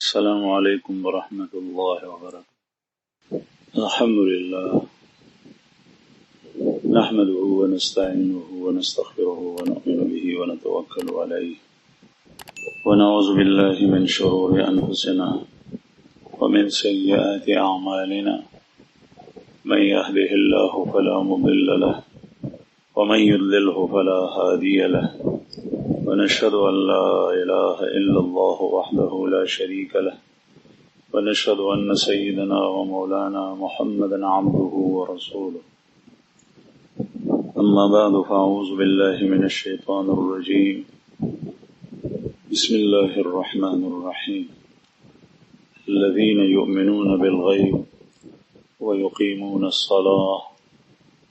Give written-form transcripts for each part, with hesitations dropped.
السلام عليكم ورحمة الله وبركاته. الحمد لله نحمده ونستعينه ونستغفره ونؤمن به ونتوكل عليه ونعوذ بالله من شرور أنفسنا ومن سيئات أعمالنا من يهده الله فلا مضل له ومن يضلله فلا هادي له ونشهد أن لا إله إلا الله وحده لا شريك له ونشهد أن سيدنا ومولانا محمدا عبده ورسوله أما بعد فأعوذ بالله من الشيطان الرجيم بسم الله الرحمن الرحيم الذين يؤمنون بالغيب ويقيمون الصلاة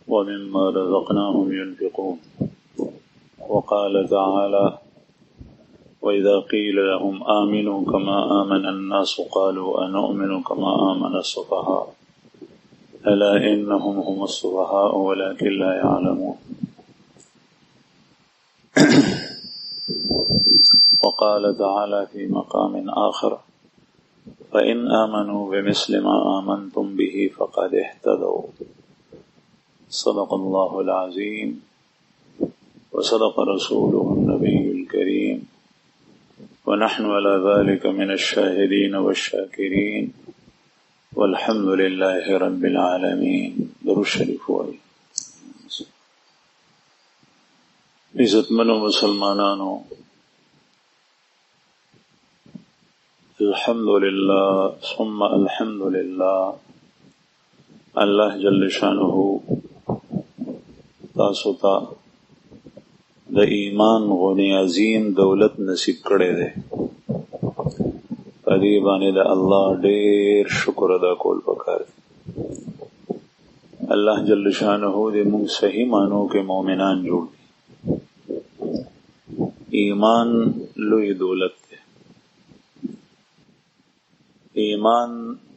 ومما رزقناهم ينفقون وقال تعالى وإذا قيل لهم آمنوا كما آمن الناس قالوا أنؤمن كما آمن السفهاء ألا إنهم هم السفهاء ولكن لا يعلمون وقال تعالى في مقام آخر فإن آمنوا بمثل ما آمنتم به فقد اهتدوا صدق الله العظيم وصدق رسوله النبي الكريم ونحن على ذلك من الشاهدين والشاكرين والحمد لله رب العالمين. درود شریف وایي. عزتمنو مسلمانانو، الحمدللہ ثم الحمدللہ، اللہ جل شانہ تاسو ته د ایمان غنی عظیم دولت نصیب کړی دی. په دې باندې د الله ډېر شکر ادا کول پکار دی. الله جل شانہ دې موږ صحیح معنو کې مؤمنان جوړ کړي. ایمان لوی دولت دی. ایمان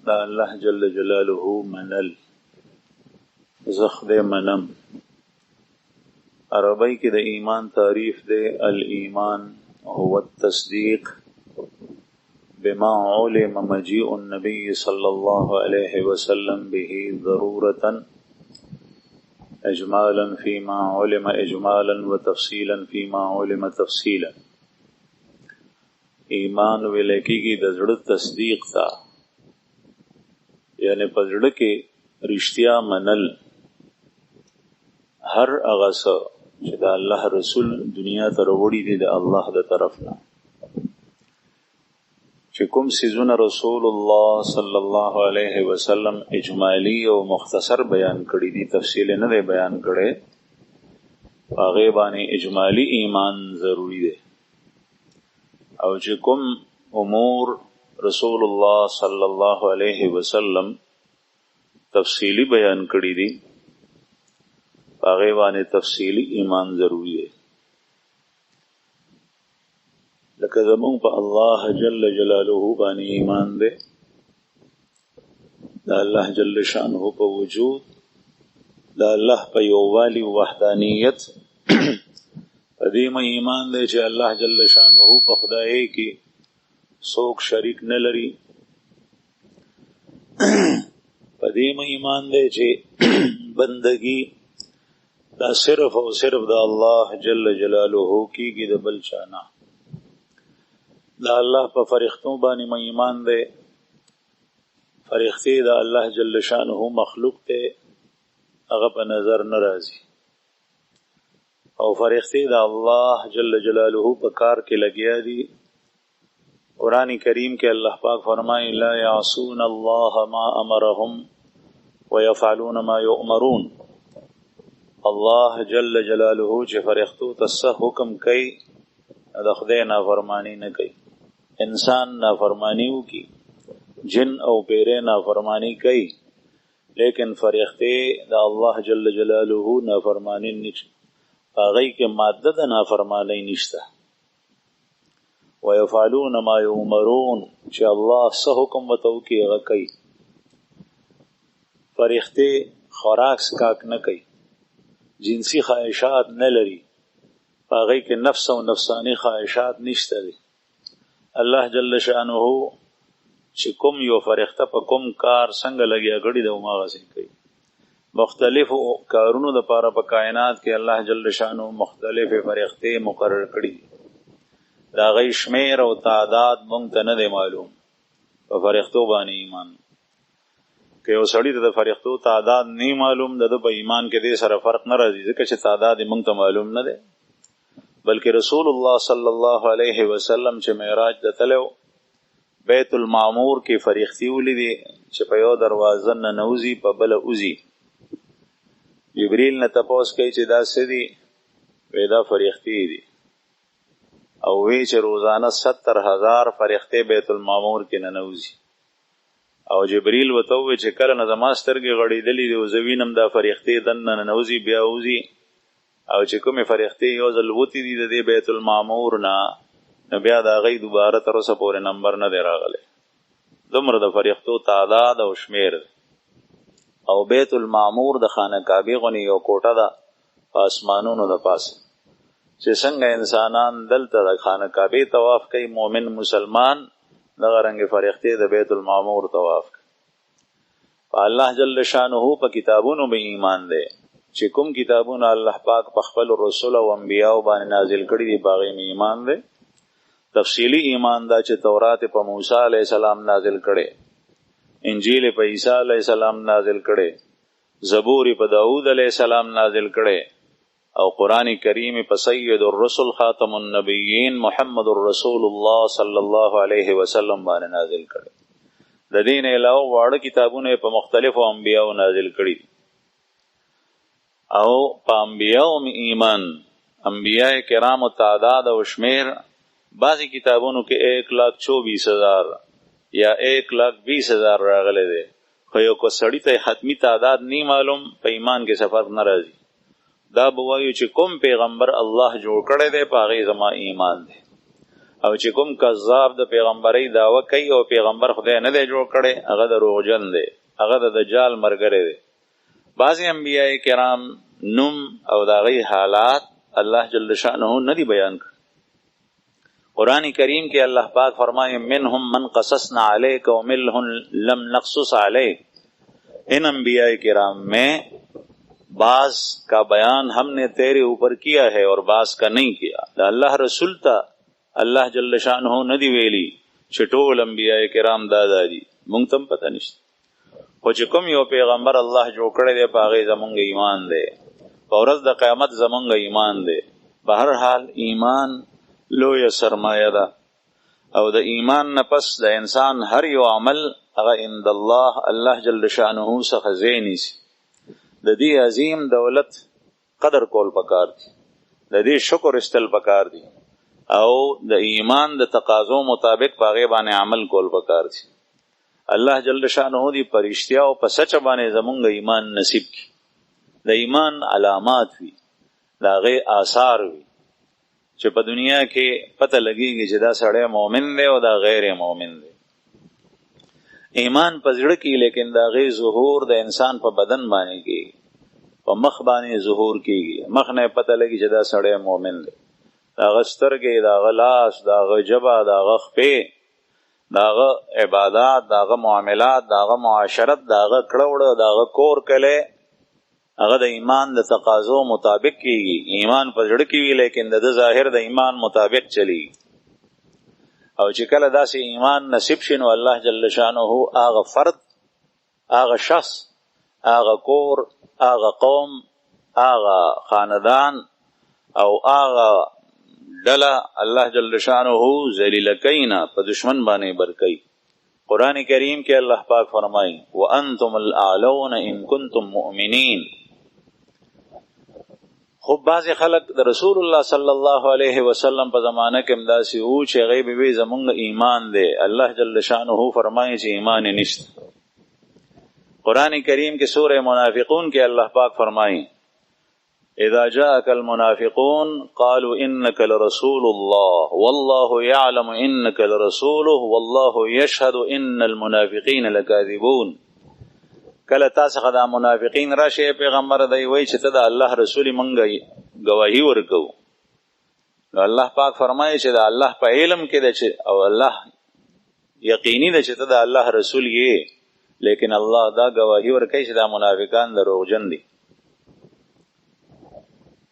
د الله جل جلاله منل، زه خدای منم. عربی کې د ایمان تعریف دی الایمان هو التصدیق بما علم مجيء النبي صلى الله عليه وسلم به ضرورة اجمالا فيما علم اجمالا وتفصيلا فيما علم تفصيلا. ایمان ولیکيږي د زړه تصدیق تا، یعنی په زړه کې رښتیا منل هر هغه څه چې د الله رسول دنیا ته راوړي دي د الله د طرف نه، چې کوم سيزونه رسول الله صلی الله علیه وسلم اجمالی او مختصر بیان کړي دي، تفصیل نه دی بیان کړي، هغه باندې اجمالی ایمان ضروری دی. او چې کوم امور رسول الله صلی الله علیه وسلم تفصیلی بیان کړي دي، هغه باندې تفصیلی ایمان ضروری دی. لکه زمون په الله جل جلاله باندې ایمان دی، د الله جل شانه په وجود، د الله په یووالي او وحدانیت، په دې ایمان دی چې الله جل شانه په خدای کې څوک شریک نه لري. په دې ایمان دی چې بندگی دا صرف او صرف د الله جل جلاله کېږي، د بل چا نه. دا الله په فرښتو باندې ایمان دی. فرښتې د الله جل شانه مخلوق ته هغه په نظر نه راځي، او فرښتې د الله جل جلاله په کار کې لګیا دي. قرآن کریم کې الله پاک فرمایي لا یعصون الله ما امرهم ويفعلون ما يؤمرون. الله جل جلاله چې فرښتو ته څه حکم کوي د خدای نافرمانی نه کوي. انسان نافرمانی وکي، جن او پیره نافرمانی کوي، لیکن فرښتې د الله جل جلاله نافرمانی نشي، هغه کې ماده د نافرمانی نشته. ويفعلون ما يؤمرون، چې الله څه حکم وته کوي هغه کوي. فرښتې خوراک سکاک نه کوي، جنسی خواهشات نه لري، هغه کې نفس او نفسانی خواهشات نشته دي. الله جل شانه چې کوم یو فرښته په کوم کار څنګه لګیا غړي د هماغسې کوي. مختلفو کارونو دپاره په کائنات کې الله جل شانو مختلفې فرښتې مقرر کړي. د هغوی شمیر او تعداد موږ ته نه دی معلوم. په فرښتو باندې ایمان که یو سړي ته د فرښتو تعداد نه معلوم، د ده په ایمان کې دې سره فرق نه راځي، ځکه چې تعداد یې موږ ته معلوم نه دی. بلکې رسول الله صلی الله علیه وسلم چې معراج ته تللی بیت المعمور کې فرښتې ولیدې چې په یو دروازه ننوځي په بله وځي. جبریل نه تپوس کوي چې دا څه دي؟ وایي دا فرښتې دي. او وی چې روزانه 70,000 فرښتې بیت المعمور کې ننوځي. او جبریل ورته وویل چې کله نه زما سترګې غړېدلې دي او زه وینم دا فرښتې دننه ننوځي بیا وځي، او چې کومې فرښتې یو ځل وتې دي د دې بیت المعمور نه، نو بیا د هغوی دوباره تر اوسه پورې نمبر نه دی راغلی. دومره د فرښتو تعداد او شمیر دی. او بیت المعمور د خانه کعبې غونې یو کوټه ده په اسمانونو د پاسه، چې څنګه انسانان دلته د خانه کعبې طواف کوي، مؤمن مسلمان دغه رنګې فرښتې د بیت المعمور طواف کوي. په الله جل شانه په کتابونو به ایمان دی، چې کوم کتابونه الله پاک په خپل رسول او انبیاو باندې نازل کړي دي په هغې مې ایمان دی. تفصیلی ایمان دا چې تورات په موسی علیه السلام نازل کړي، انجیل په عیسی علیه السلام نازل کړي، زبور په داود علیه السلام نازل کړي، او قرآن کریم په سید الرسل خاتم النبیین محمد رسول الله صلی الله علیه وسلم باندې نازل کړي. د دین علاوه واړه کتابونه په مختلفو انبیاو نازل کړي. او په انبیاو ایمان، انبیاء کرام تعداد او شمیر بعضی کتابونو کې 1,24,000 یا 1,20,000 راغلی دی، خو یو که سړي ته حتمی تعداد نه معلوم، په ایمان کې سفر نه راځي. دا به وایو چې کوم پیغمبر الله جوړ کړی دی په هغې زما ایمان دی، او چې کوم کذاب د پیغمبرۍ دعوه کوي او پیغمبر خدای نه دی جوړ کړی، هغه دروغجن دی، هغه د دجال ملګری دی. بعضې انبیاء کرام نوم او د هغوی حالات الله جل شانه نه دی بیان کړ. قرآن کریم کې الله پاک فرمائے منهم من قصصنا علیک ومنهم لم نقصص علیک. ان انبیاء کرام میں بعض کا بیان ہم نے تیرے اوپر کیا ہے اور بعض کا نہیں کیا. دا اللہ رسول تا اللہ جل شانہ ندی ویلی چې ټول انبیاء کرام دادا دي، مونږ ته پته نشته. خو چې کوم یو پیغمبر الله جوړ کړی دی په هغې زمونږ ایمان دی، په ورځ د قیامت زمونږ ایمان دی. په هر حال ایمان لویه سرمایه ده، او د ایمان نه پس د انسان هر یو عمل هغه عند الله جل شانه څخه ځای نیسي. د دې عظیم دولت قدر کول پکار دي، د دې شکر استل پکار دي، او د ایمان د تقاضو مطابق په هغې باندې عمل کول پکار دي. الله جل شانه دې په رښتیا او په سچه باندې زمونږ ایمان نصیب کړي. د ایمان علامات وي، د هغې آثار وي، چې په دنیا کې پته لګېږي چې دا سړی مؤمن دی او دا غیر مؤمن دی. ایمان په زړه کې، لیکن د هغې ظهور د انسان په بدن باندې کېږي، په مخ باندې ظهور کېږي. مخ نه پته لګي چې دا سړی مؤمن دی. د هغه سترګې، د هغه لاس، د هغه ژبه، د هغه خپې، د هغه عبادات، د هغه معاملات، د هغه معاشرت، د هغه کړه وړه، د هغه کور کلی، هغه د ایمان د تقاضو مطابق کېږي. ایمان په زړه کې وي، لیکن د ده ظاهر د ایمان مطابق چلیږي. او چې کله داسې ایمان نصیب شي، نو الله جل شانه هغه فرد، هغه شخص، هغه کور، هغه قوم، هغه خاندان او هغه ډله الله جل شانه ذلیله کوي نه، په دشمن باندې برکوي. قرآن کریم کې الله پاک فرمایي وانتم الاعلون ان کنتم مؤمنین. خو بعضې خلک د رسول الله صلی الله علیه وسلم په زمانه کې همداسې وو چې هغوی به وایي زمونږ ایمان دی. الله جل شانه فرمایي چې ایمان یې نشته. قرآن کریم کې سورہ منافقون کې الله پاک فرمایي اذا جاءك المنافقون قالوا انك لرسول الله والله يعلم انك لرسوله والله يشهد ان المنافقين لكاذبون. کله تاسو خدا منافقین راشي پیغمبر دی وای چې ته د الله رسول منګي گواہی ورکو. الله پاک فرمایي چې د الله په علم کې ده چې او الله یقیني ده چې ته د الله رسول یې، لیکن الله دا گواهی ورکوي چې دا منافقان دروغجن دي.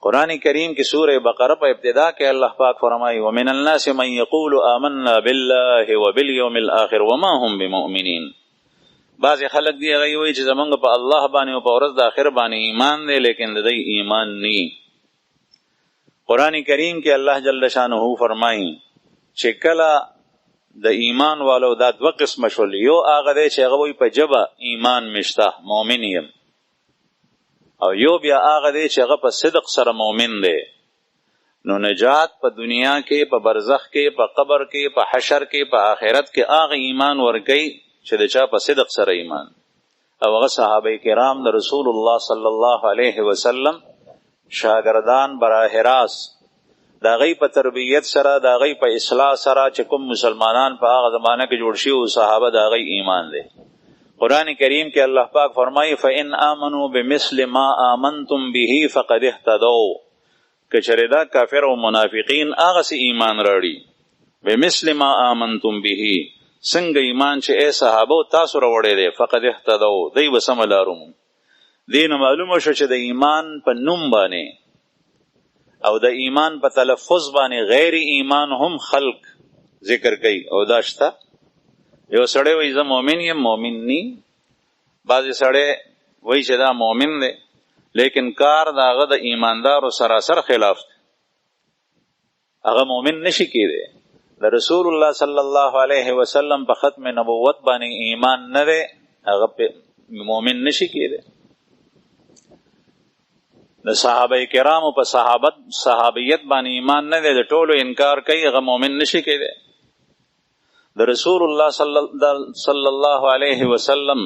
قرآن کریم کی سورہ بقرہ په ابتدا کې الله پاک فرمایي ومن الناس من يقول آمنا بالله وباليوم الآخر وما هم بمؤمنين. بعض خلک دی هغه وایي چې زمونږ په الله باندې او په ورځ د آخر باندې ایمان دی، لیکن د دې ایمان نه. قرآن کریم کې الله جل شانه فرمایي چې کله د ایمان والو دا دوه قسم شول، یو هغه دی چې هغه وایي په ژبه ایمان مشته مؤمن یم، او یو بیا هغه دی چې هغه په صدق سره مؤمن دی. نو نجات په دنیا کې، په برزخ کې، په قبر کې، په حشر کې، په آخرت کې هغه ایمان ورکوي چې د چا په صدق سره ایمان. او هغه صحابه کرام د رسول الله صلی الله علیه وسلم شاگردان براه راست د هغوی په تربیت سره، د هغوی په اصلاح سره چې کوم مسلمانان په هغه زمانه کې جوړ شوي او صحابه د هغوی ایمان دی. قرآن کریم کې الله پاک فرمایي فَإِنْ آمَنُوا بِمِثْلِ مَا آمَنْتُمْ بِهِ فَقَدْ اهْتَدَوْا. که چېرې دا کافر او منافقین هغسې ایمان راوړي بمثل ما آمنتم به، څنګه ایمان چې ای صحابه تاسو راوړی دی، فقد اهتدوا، دی به سمه لار ومومي. دې نه معلومه شو چې د ایمان په نوم باندې او د ایمان په تلفظ باندې غیر ایمان هم خلق ذکر کوي، او دا شته. یو سړی وایي زه مؤمن یم، مؤمن نی. بعضې سړی وایي چې دا مؤمن دی، لیکن کار د هغه د ایماندارو سراسر خلاف دی، هغه مؤمن نشي کېدی. د رسول الله صلی الله علیه وسلم په ختم نبوت باندې ایمان نه دی، هغه مؤمن نشي کېدی. د صحابه کرامو په صحابیت باندې ایمان نه دی، د ټولو انکار کوي، هغه مؤمن نشي کېدی. د رسول الله صلی الله علیه وسلم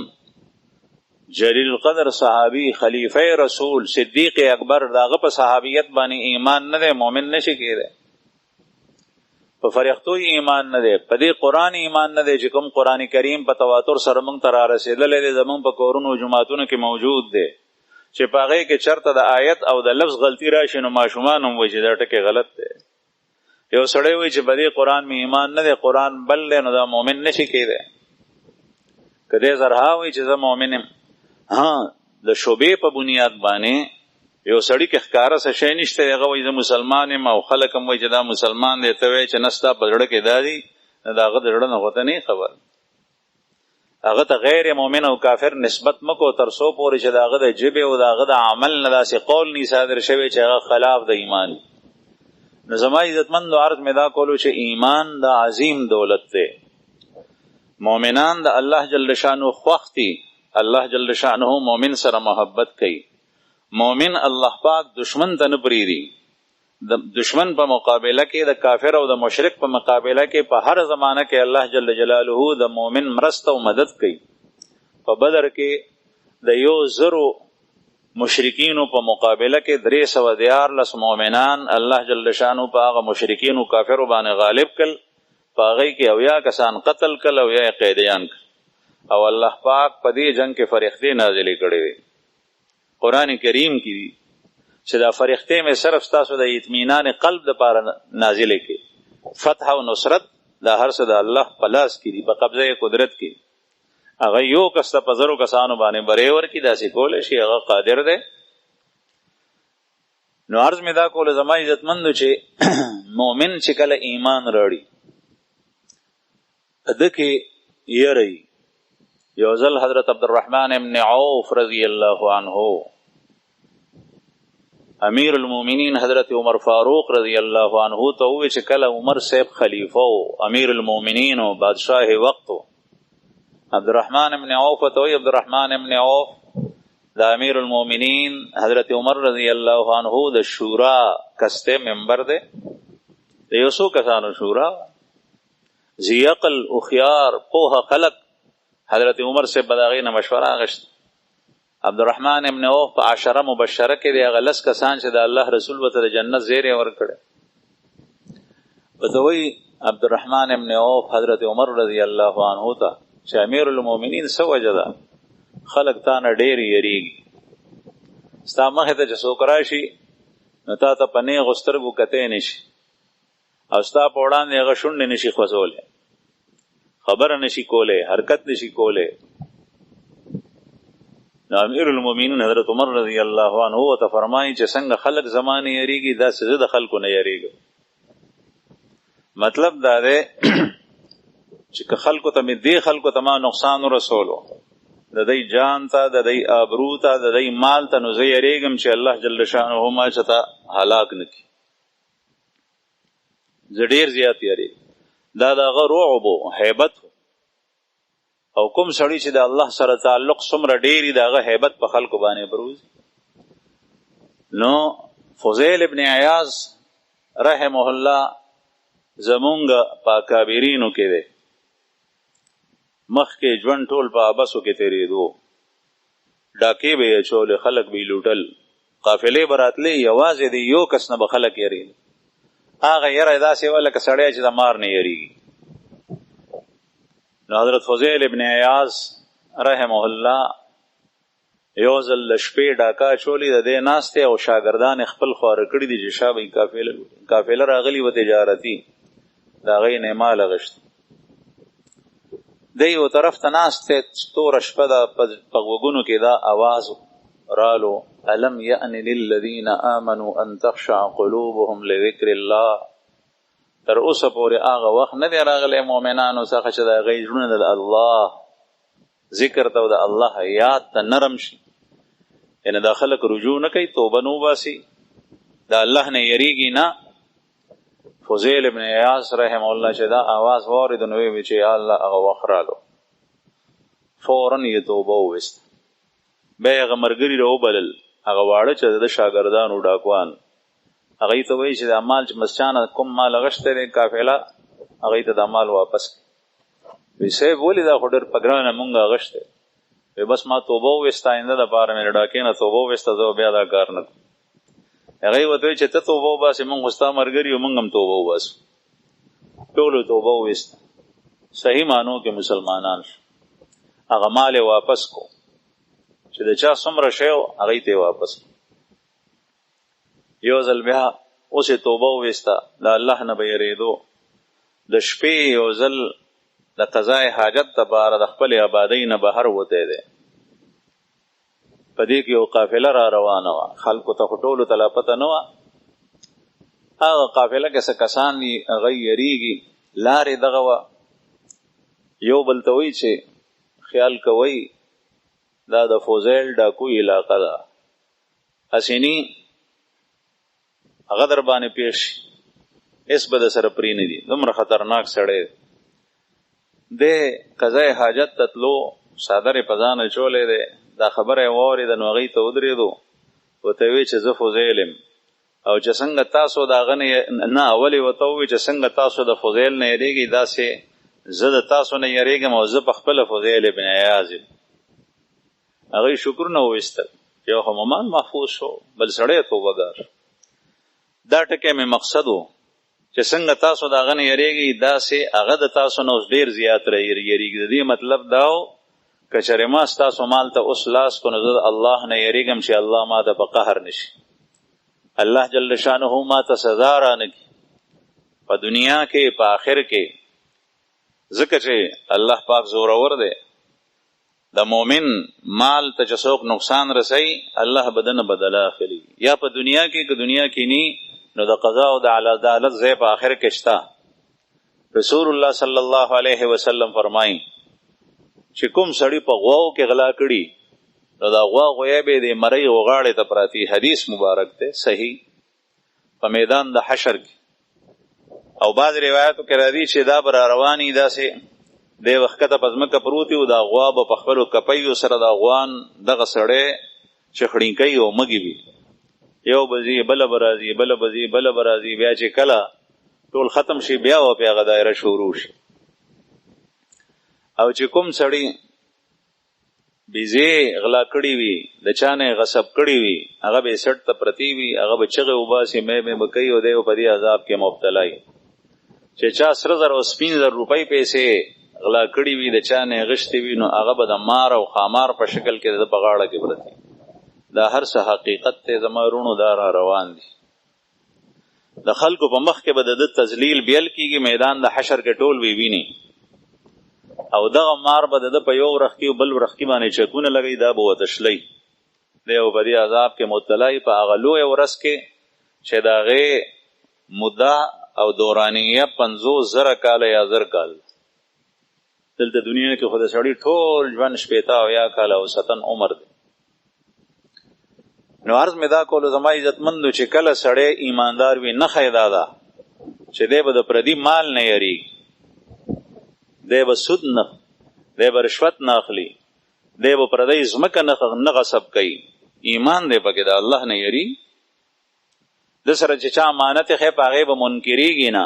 جلیل القدر صحابی، خلیفه رسول، صدیق اکبر، داغه په صحابیت باندې ایمان نه دی، مؤمن نشي کېدی. په فرښتو ایمان نه دی، په دې قرآن ایمان نه دی چې کوم قرآن کریم په تواتر سره موږ ته را رسېدلی دی، زموږ په کورونو جوماتونو کې موجود دی، چې په هغې کې چرته د آیت او د لفظ غلطي راشي نو ماشومان هم وایي چې دا ټکی غلط دی. یو سړی وایي چې په دې قرآن مې ایمان نه دی، قرآن بل دی، نو دا مؤمن نشي کېدی. که دې زرها وایي چې زه مؤمن یم، د شوبې په بنیاد باندې یو سړي کې ښکاره څه شی نشته، هغه وایي زه مسلمان یم، او خلک هم وایي چې دا مسلمان دی، ته وایي چې نه ستا په زړه کې دا دي، د هغه د زړه نه خو ته نه خبر. هغه ته غیر مؤمن او کافر نسبت مکو تر څو پورې چې د هغه د ژبې او د هغه د عمل نه داسې قول نه صادر شوی چې هغه خلاف د ایمان. نو زما عزتمندو عرض مې دا کولو چې ایمان د عظیم دولت دی. مؤمنان د الله جل شانه خوښ دي، الله جل شانه مؤمن سره محبت کوي. مؤمن الله پاک دشمن ته نه پرېږدي. د دشمن په مقابله کې، د کافر او د مشرک په مقابله کې په هر زمانه کې الله جل جلاله د مؤمن مرسته او مدد کوي. په بدر کې د 1,000 مشرکینو په مقابله کې 314 مؤمنان الله جل شانه په هغه مشرکینو کافرو باندې غالب کړل، په هغې کې 70 کسان قتل کړل او 70 قیدیان کړل. او الله پاک په دې جنگ کې فرښتې نازلې کړې وې. قرآن کریم کې دي چې دا فرښتې مې صرف ستاسو د اطمینان قلب دپاره نازلې کړي. فتح او نصرت دا هر څه د الله په لاس کې دي، په قبضه قدرت کې. هغه یو کس ته په 100 کسانو باندې بری ورکړي، داسې کولی شي، هغه قادر دی. نو عرض مې دا کوله زما عزتمندو چې مؤمن چې کله ایمان راړي ده کې یره وي. یو ځل حضرت عبدالرحمن ابن عوف رضی الله عنه امیر المؤمنین حضرت عمر فاروق رضی الله عنه ته وویل چې کله عمر صاحب خلیفه او امیر المؤمنین او بادشاه وقت عبدالرحمن ابن عوف ته وویل عبدالرحمن ابن عوف د امیر المؤمنین حضرت عمر رضی الله عنه د شورا کسته ممبر دی، د یو څو کسانو شورا، ذی عقل اخیار پوهه خلق. حضرت عمر سے بداغی نه مشوره اخیست. عبدالرحمن ابن عوف په 10 مبشره کې دی، هغه 10 کسان چې د الله رسول ورته د جنت زیری ورکړي. ورته وایي عبدالرحمن ابن عوف حضرت عمر رضی الله عنه ته چې امیر المؤمنین څه وجه ده، خلک تا نه ډېر یریږي، ستا مخې ته چې څوک راشي نو تا ته په نیغو سترګو کتی نشي، او ستا په وړاندې هغه شونډې نشي خوځولی. خبر نشي کوله حرکت نشي کوله. امیر المؤمنین حضرت عمر رضی الله عنه ته فرمایي چې څنګه خلق زمانه یریږي دا څه د خلکو نه یریږي. مطلب دا دی چې خلکو ته دې خلکو ته ما نقصان رسولو د دې جان ته د دې آبرو ته د دې مال ته نو زه یریږم چې الله جل شانه ما چته هلاک نکي. زه ډیر زیات یری دا دغه رعب او هیبت او کوم سړی چې د الله سره تعلق څومره ډیری دغه هیبت په خلکو باندې بروز. نو فضیل ابن عیاض رحمه الله زمونږ په کابرینو کې دی مخکې ژوند ټول په ابسو کې تیرېدو ډاکې به یې چولې خلک به یې لوټل قافلې به راتلې یوازې د یو کس نه به خلک یریږي هغه یره داسې وه لکه سړی چې د مار نه یریږي. نو حضرت فضیل ابن عیاض رحمه الله یو ځل د شپې ډاکا چولې د دې ناستې او شاګردان خپل خواره کړي دي چې شا به قافله راغلي و تجارتي د هغې نه یې مال اخیستی دی یو طرف ته ناست دی توره شپه ده په غوږونو کې دا اواز رالو الم یأن للذین آمنوا ان تخشع قلوبهم لذکر الله. تر اوسه پورې هغه وخت نه دی راغلی مؤمنانو څخه چې د هغوی زړونه د الله ذکر ته او د الله یاد ته نرم شي یعنې دا خلک رجوع نه کوي توبه نه وباسي د الله نه یریږي نه. فضیل ابن عیاض رحمه الله چې دا آواز واورېد نو ویې چې یا الله هغه وخت رالو فورا یې توبه وویست. بیا یې هغه ملګري راوبلل هغه واړه چې د شاګردانو ډاکوان هغوی ته وایي چې دا مال چې مسچانه کوم مال اخیستی دی قافله هغوی ته دا مال واپس کړي. وی صاحب ولې دا خو ډېر په ګرانه مونږ اخیستی وی بس ما توبه وویسته آینده دپاره مې له ډاکې نه توبه وویسته زه بیا دا کار نه کوم. هغوی ورته وایي چې ته توبه وباسې مونږ خو ستا ملګري یو مونږ هم توبه وباسو. ټولو توبه وویسته صحیح معنو کې مسلمانان شو. هغه مال یې واپس کو چې د چا څومره شی و هغوی ته یې واپس کو. یو ځل بیا اوس یې توبه وویسته د الله نه به یېرېدو د شپې یو ځل د قضای حاجت دپاره د خپلې آبادۍ نه بهر وتی دی. په دې کې یو قافله را روانه وه خلکو ته خو ټولو ته لا پته نه وه. هغه قافله کې څه کسان دي هغوی یریږي لارې دغه وه. یو بل ته وایي چې خیال کوئ دا د فوزیل ډاکوی علاقه ده حسیني هغه در باندې پیښ شي هېڅ به د سره پرې نه دي دومره خطرناک سړی دی. قضای حاجت ته تلو څادر یې په ځان اچولی دی دا خبره یې واورېده نو هغوی ته ودرېدو ورته ویې چې زه فضیل یم او چې څنګه تاسو د هغه نه اول یې ورته ووایي چې څنګه تاسو د فضیل نه یریږئ داسې زه د تاسو نه یریږم او زه په خپله فضیل ابن عیاض یم. هغوی شکرونه وویستل یو خو مال محفوظ شو بل سړی توبهګار. دا ټکی مې مقصد و چې څنګه تاسو د هغه نه یریږئ داسې هغه د تاسو نه اوس ډېر زیات یریږي. د دې مطلب دا و که چېرې ما ستاسو مال ته اوس لاس کو نو زه د الله نه یریږم چې الله ما ته په قهر نشي الله جل شانه ما ته سزا رانکړي په دنیا کې په آخر کې. ځکه چې الله پاک زورور دی د مؤمن مال ته چې څوک نقصان رسوي الله به دنه بدله اخلي یا په دنیا کې که دنیا کې نی نو د قضا او د عدالت ځای په آخر کې شته. رسول الله صلی الله علیه وسلم فرمایي چې کوم سړی په غواو کې غلا کړي نو دا غوا غویه به د مرۍ غاړې ته پراتی. حدیث مبارک دی صحیح په میدان د حشر کې او بعض روایتو کې راځي چې دا به را رواني داسې دی وختته په ځمکه پروت وي دا غوا به په خپلو کپیو سره دا غوان دغه سړی چې خړینکی او مږي وي یو به ځي بله به راځي بله به ځي بله به راځي بیا چې کله ټول ختم شي بیا به پې هغه دایره شروع شي. او چې کوم سړی بیزې غلا کړي وي د چا نه غصب کړي وي هغه به سټ ته پرتی وي هغه به چغې وباسي مې به کوي او دی په دې عذاب کې مبتلا وي. چې چا سره زر او سپین زر روپۍ پیسې غلا کړي وي د چا نه غشتې وي نو هغه به د مار او خامار په شکل کې د په غاړه کې پرتی. دا هر څه حقیقت ته زما وروڼو دا را روان دي. د خلکو په مخ کې به د تذلیل بیل کېږي میدان د حشر کې ټول وی ویني او دغه مار به د په یو رخ کې بل رخ کې باندې چکونه لګي، دا به وتشلی دی او په دې عذاب کې مبتلا په هغه لوی ورځ کې چې د هغې مده او دورانیه 50,000 کاله یا 1000 کال. دلته دنیا کې خو د سړي ټول ژوند 80 او یا کاله اوسطن عمر دی. نو عرض مې دا کولو زما عزتمندو چې کله سړی ایماندار وي نښه یې دا ده چې دی به د پردي مال نه یریږي، دی به سود نه، دی به رشوت نه اخلي، دی به پردی ځمکه نه غصب کوي، ایمان دی پکې د الله نه یری. د سره چې چا امانت یې په هغې به منکرېږي نه،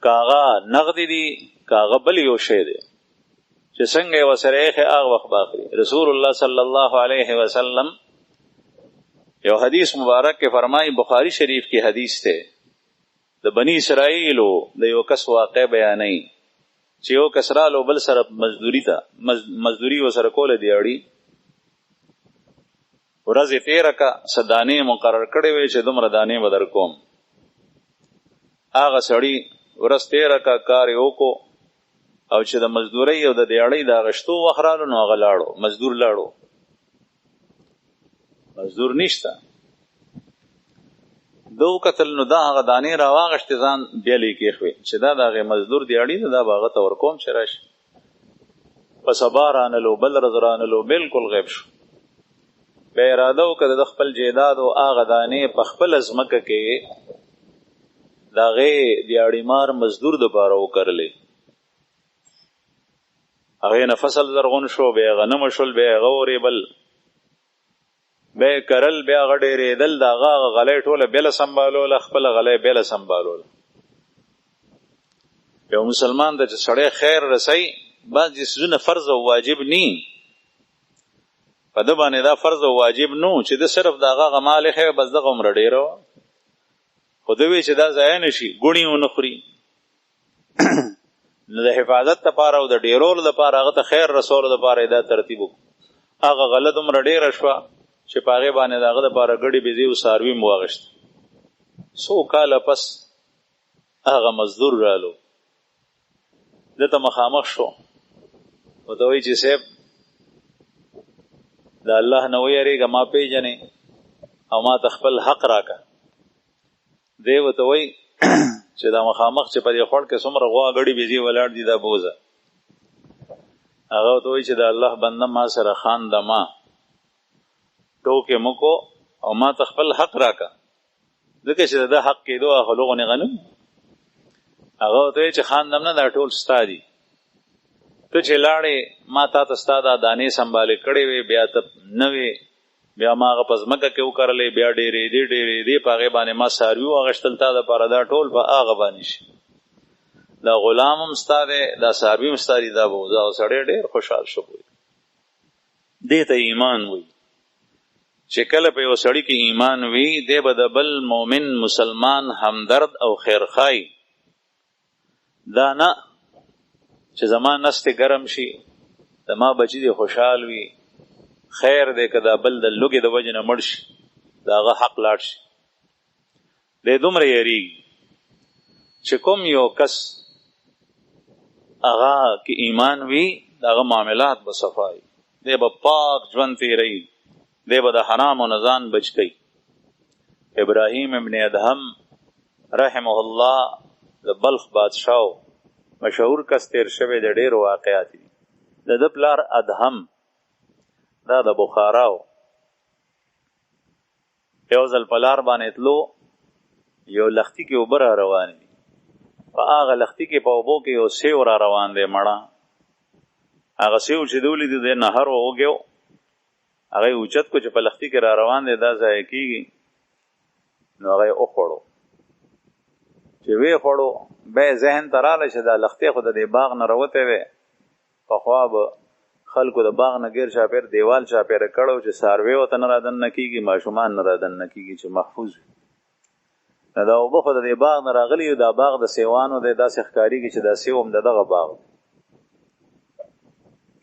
که هغه نغدي دي که هغه بل یو شی دی چې څنګه یې ورسره ایښی هغه وخت به اخلي. رسول الله صلی الله علیه وسلم یو حدیث مبارک کې فرمایي، بخاری شریف کې حدیث دی، د بنی اسرائیلو د یو کس واقع بیانوي چې یو کس رالو بل سره مزدوري ورسره کوله دی اړي، ورځې 13 کا څه دانې مقرر کړې وې چې دومره دانې به در کوم. هغه سړي ورځ 13 کا کار یې وکړو او چې د مزدورۍ او د دیاړۍ د اغشتو وخت رالو نو هغه لاړو، مزدور لاړو، مزدور نشته. دو قتل نو دا هغه دانې راواغشتې ځان بیلې کېښوې چې دا د هغې مزدور دیاړي ده، دا به هغه ته ورکوم چې راشي. په سبا رانلو، بل ورځ رانلو، بلکل غیب شو. بیا اراده وکړه د خپل جیداد او هغه دانې په خپله ځمکه کې د هغې دیاړي مار مزدور دپاره وکرلې. هغې نه فصل زرغون شو، بیا غنم شول، بیا هغه ورېبل، بیا کرل، بیا هغه ډېرېدل، د هغه غلی ټوله بیله سنبالوله، خپله غلی بیله سنبالوله. یو مسلمان ته چې سړی خیر رسوي، بعض څیزونه فرض او واجب نی، په ده باندې دا فرض او واجب نو چې ده صرف د هغه مال یې بس دغه عمره ډېره وه، خو ده وی چې دا ضایع نه شي، ګوڼې ونه خوري. نو د حفاظت دپاره او د ډېرولو دپاره هغه ته خیر رسولو دپاره یې دا ترتیب وکړو. هغه غله دومره ډېره شوه چې په هغې باندې د هغه دپاره ګډې بېزې او څاروي م واغېشته. څو کاله پس هغه مزدور رالو، ده ته مخامخ شو، ورته وایي چې صاحب د الله نه ویریږه، ما پیژنې او ما ته خپل حق راکړه. دی ورته وایي چې دا مخامخ چې په دې خوړ کې څومره غوا ګډې بېزې ولاړ دي دا بوزه. هغه ورته وایي چې د الله بنده ما سره خانده، ما ټوکې مه کو او ما ته خپل حق راکړه، ځکه چې د ده حق کېدو هغه لغونې غنم. هغه ورته وایي چې خاندم نه، دا ټول ستا دي، ته چې لاړې ما تا ته ستا دا دانې سنبالې کړې وې، بیا ته نه وې، بیا ما هغه په ځمکه کې وکرلې، بیا ډېرېدې په هغې باندې ما څاروي واغېشتل، تا دپاره دا ټول په هغه باندې شي، دا غلام هم ستا دی، دا څاروي هم ستا دي، دا به وزه. او سړی ډېر خوشحال شو. دې ته ایمان وایي چې کله په یو سړي کې ایمان وي، دی به د بل مؤمن مسلمان همدرد او خیرخای، دا نه چې زما نستې ګرم شي، زما بچي دې خوشحال وي، خیر دی که دا بل د لوږې د وجې نه مړ شي، د هغه حق لاړ شي. دی دومره یریږي چې کوم یو کس هغه کې ایمان وي، د هغه معاملات به صفا وي، دی به پاک ژوند تېروي، دی به د حرامو نه ځان بچ کوي. ابراهیم ابن ادهم رحمه الله د بلخ بادشاه مشهور کس تیر شوی، د ډېرو واقعات دي. د ده پلار ادهم دا د بخارا و. یو ځل په لار باندې تلو، یو لښتي کې اوبه را روان دي، په هغه لښتي کې په اوبو کې یو سیو را روان دی مړه. هغه سیو چې ده ولیدو دی نهر و وږی، هغه یې اوچت کو چې په لښتي کې را روان دی، دا ضایع کېږي. نو هغه یې وخوړو. چې ویې خوړو، بیا ذهن ته راغله چې دا لښتی خو د دې باغ نه راوتی دی، پخوا به خلکو د باغ نه ګیر چاپېر دیوال چاپېره کړی و چې څاروی ورته نه رادننه کېږي، ماشومان نه رادننه کېږي، چې محفوظ وي. نو دا اوبه خو د دې باغ نه راغلي یو، دا باغ د سیوانو دی، داسې ښکارېږي چې دا سیو هم د دغه باغ دی.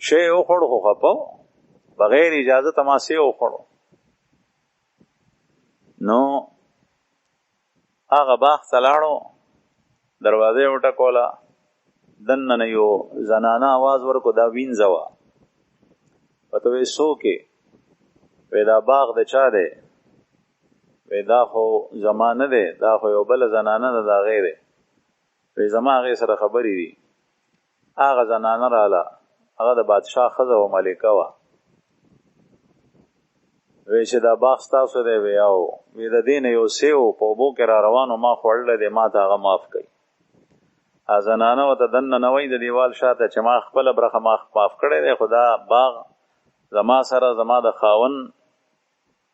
شی یې وخوړو خو خفه و، بغیر اجازه ته ما سیو وخوړو. نو هغه باغ ته لاړو، دروازه یې وټکوله، دننه یو زنانه आवाज ورکو دا وینځه وه. ورته وایي څوک یې؟ وایي دا باغ د چا دی؟ وایي دا خو زما نه دی، دا خو یو بله زنانه ده د هغې دی. وایي زما هغې سره خبرې دي. هغه زنانه راله، هغه د بادشاه ښځه وه، ملکه وه. وایي چې دا باغ ستاسو دی؟ وایي او. وایي د دې نه یو سی و په اوبو کې را روان و، ما خوړلی دی، ما ته هغه معاف کوي. زنانه ورته دننه وایي د دیوال شاته چې ما خپله برخه معاف کړی دی، خو دا باغ زما سره زما د خاوند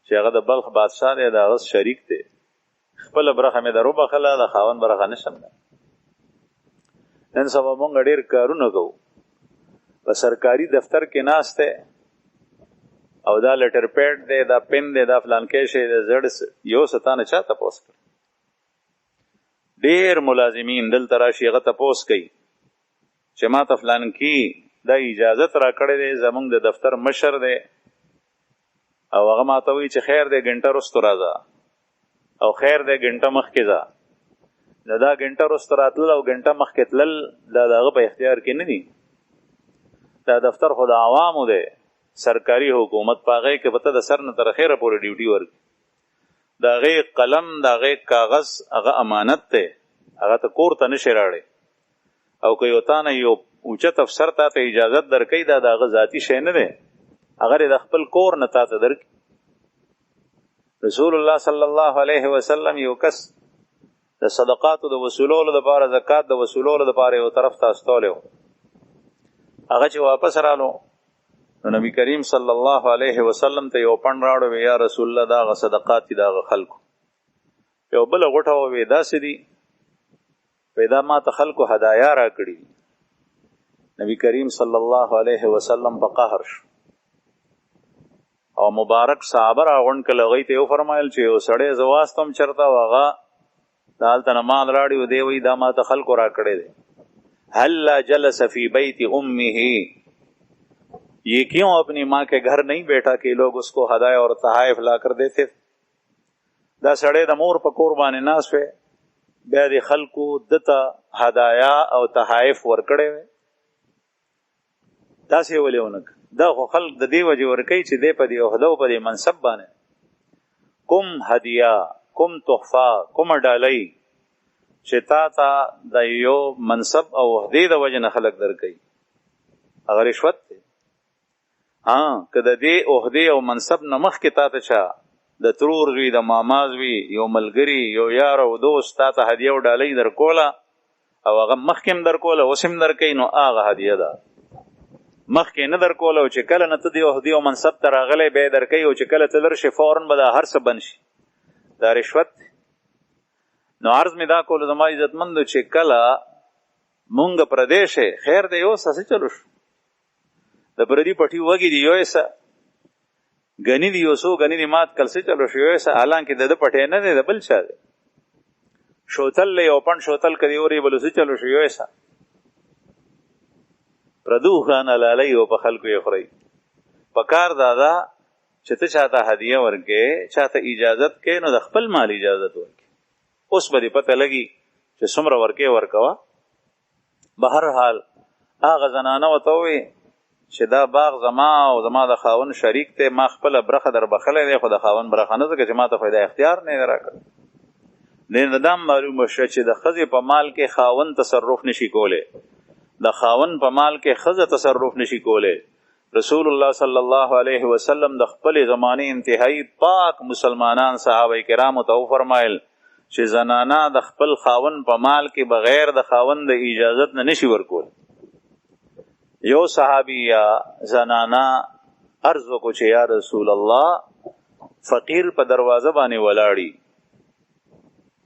چې هغه د بلخ بادشاه دی د هغه شریک دی، خپله برخه مې در وبخله، د خاوند برخه نشم دی. نن سبا مونږ ډېر کارونه کوو، په سرکاري دفتر کې ناست دی او دا لیټر پیډ دی، دا پن دی، دا فلانکی شی دی، زړ یو څه تا نه چا تپوس کړي؟ ډېر ملازمین دلته راشي هغه تپوس کوي چې ما ته فلانکي دا اجازت را کړی دی، زمونږ د دفتر مشر دی او هغه ما ته وایي چې خیر دی ګنټه رستو راځه او خیر دی ګنټه مخکې ځه. دا ګنټه رستو راتلل او ګنټه مخکې تلل دا د هغه په اختیار کې نه دي. دا دفتر خو د عوامو دی، سرکاري حکومت، په هغې کې به ته د سر نه تر خیره پورې ډیوټي ورکړي. د هغې قلم، د هغې کاغذ هغه امانت دی، هغه ته کور ته نشي راړی. او که یو تا نه یو اوچت افسر تا ته اجازت درکوي، دا د هغه ذاتي شی نه دی، هغه د خپل کور نه تا ته درکړي. رسول الله صلی الله علیه وسلم یو کس د صدقاتو د وصولولو دپاره، زکات د وصولولو دپاره یو طرف ته استولی و. هغه چې واپس رالو نو نبی کریم صلی الله علیه وسلم ته یو پڼ راوړو، وی یا رسول الله دا هغه صدقات دي د هغه خلکو. یو بله غوټه ووی داسې دي، وی دا ما ته خلکو هدایا را کړي. نبی کریم صلی الله علیه وسلم په قهر شو او مبارک صحابه را غونډ کړل. هغوی ته یې وفرمایل چې یو سړی زه واستم چېرته او هغه د هلته نه مال راړي و، دی وایي دا ما ته خلکو را کړی دی. هلا جلس فی بیت امه، یہ کیوں اپنی ماں کے گھر نہیں بیٹھا کہ لوگ اس کو ہدایہ اور تحائف لا کر دیتے؟ دا سړی د مور په کور باندې ناست وی، بیا د خلکو دته هدایا او تحائف ورکړی وی. داسې ولې ونه کړه؟ دا خو خلک د دې وجې ورکوي چې دی په دې عهده او په دې منصب باندې کوم هدیه، کوم تحفه، کومه ډالۍ چې تا ته د یو منصب او عهدې د وجې نه خلک درکوي، هغه رشوت دی. که د دې عهدې او منصب نه مخکې تا ته چا د ترور وي، د ماما وي، یو ملګري، یو یار او دوست تا ته هدیه او ډالۍ درکوله او هغه مخکې هم درکوله اوس هم درکوي، نو هغه هدیه ده. مخکې نه درکوله او چې کله نه ته د عهدې او منصب ته راغلی بیا یې درکوي، او چې کله ته لر شي فورا به دا هر څه بند شي، دا رشوت دی. نو عرض مې دا کولو زما عزتمندو چې کله مونږ پردی شی خیر دی اوس هسې چلو شو، د پردي پټي وږي دي یو ایسه ګني دي، یو څو ګني دي مات کل څه چلو شو یو ایسه، حالانکې د ده پټی نه دی، د بل چا دی. شوتل لی یو پڼ شوتل که دی ورې بلو څه چلو شو یو ایسه پردو خان لالی او په خلکو یې خورئ. په کار دادا چې ته چاته هدیه ورکې، چاته اجازت کې، نو د خپل مال اجازت ورکې. اوس به دې پته لګي چې څومره ورکې ورکوه. به هر حال هغه زنانه ورته ووایي چې دا باغ زما او زما د خاوند شریک دی، ما خپله برخه در بخلی دی، خو د خاوند برخه نه، ځکه چې ما ته خو دا اختیار نه دی راکړی. دې نه دا معلومه شوه چې د ښځې په مال کې خاوند تصرف نشي کولی، د خاوند په مال کې ښځه تصرف نشي کولی. رسول الله صلی الله علیه وسلم د خپلې زمانې انتهایی پاک مسلمانان صحابه کرامو ته وفرمایل چې زنانه د خپل خاوند په مال کې بغیر د خاوند د اجازت نه نشي ورکول. یو صحابی یا زنانا عرض وکړو چې یا رسول الله فقیر په دروازه باندې ولاړی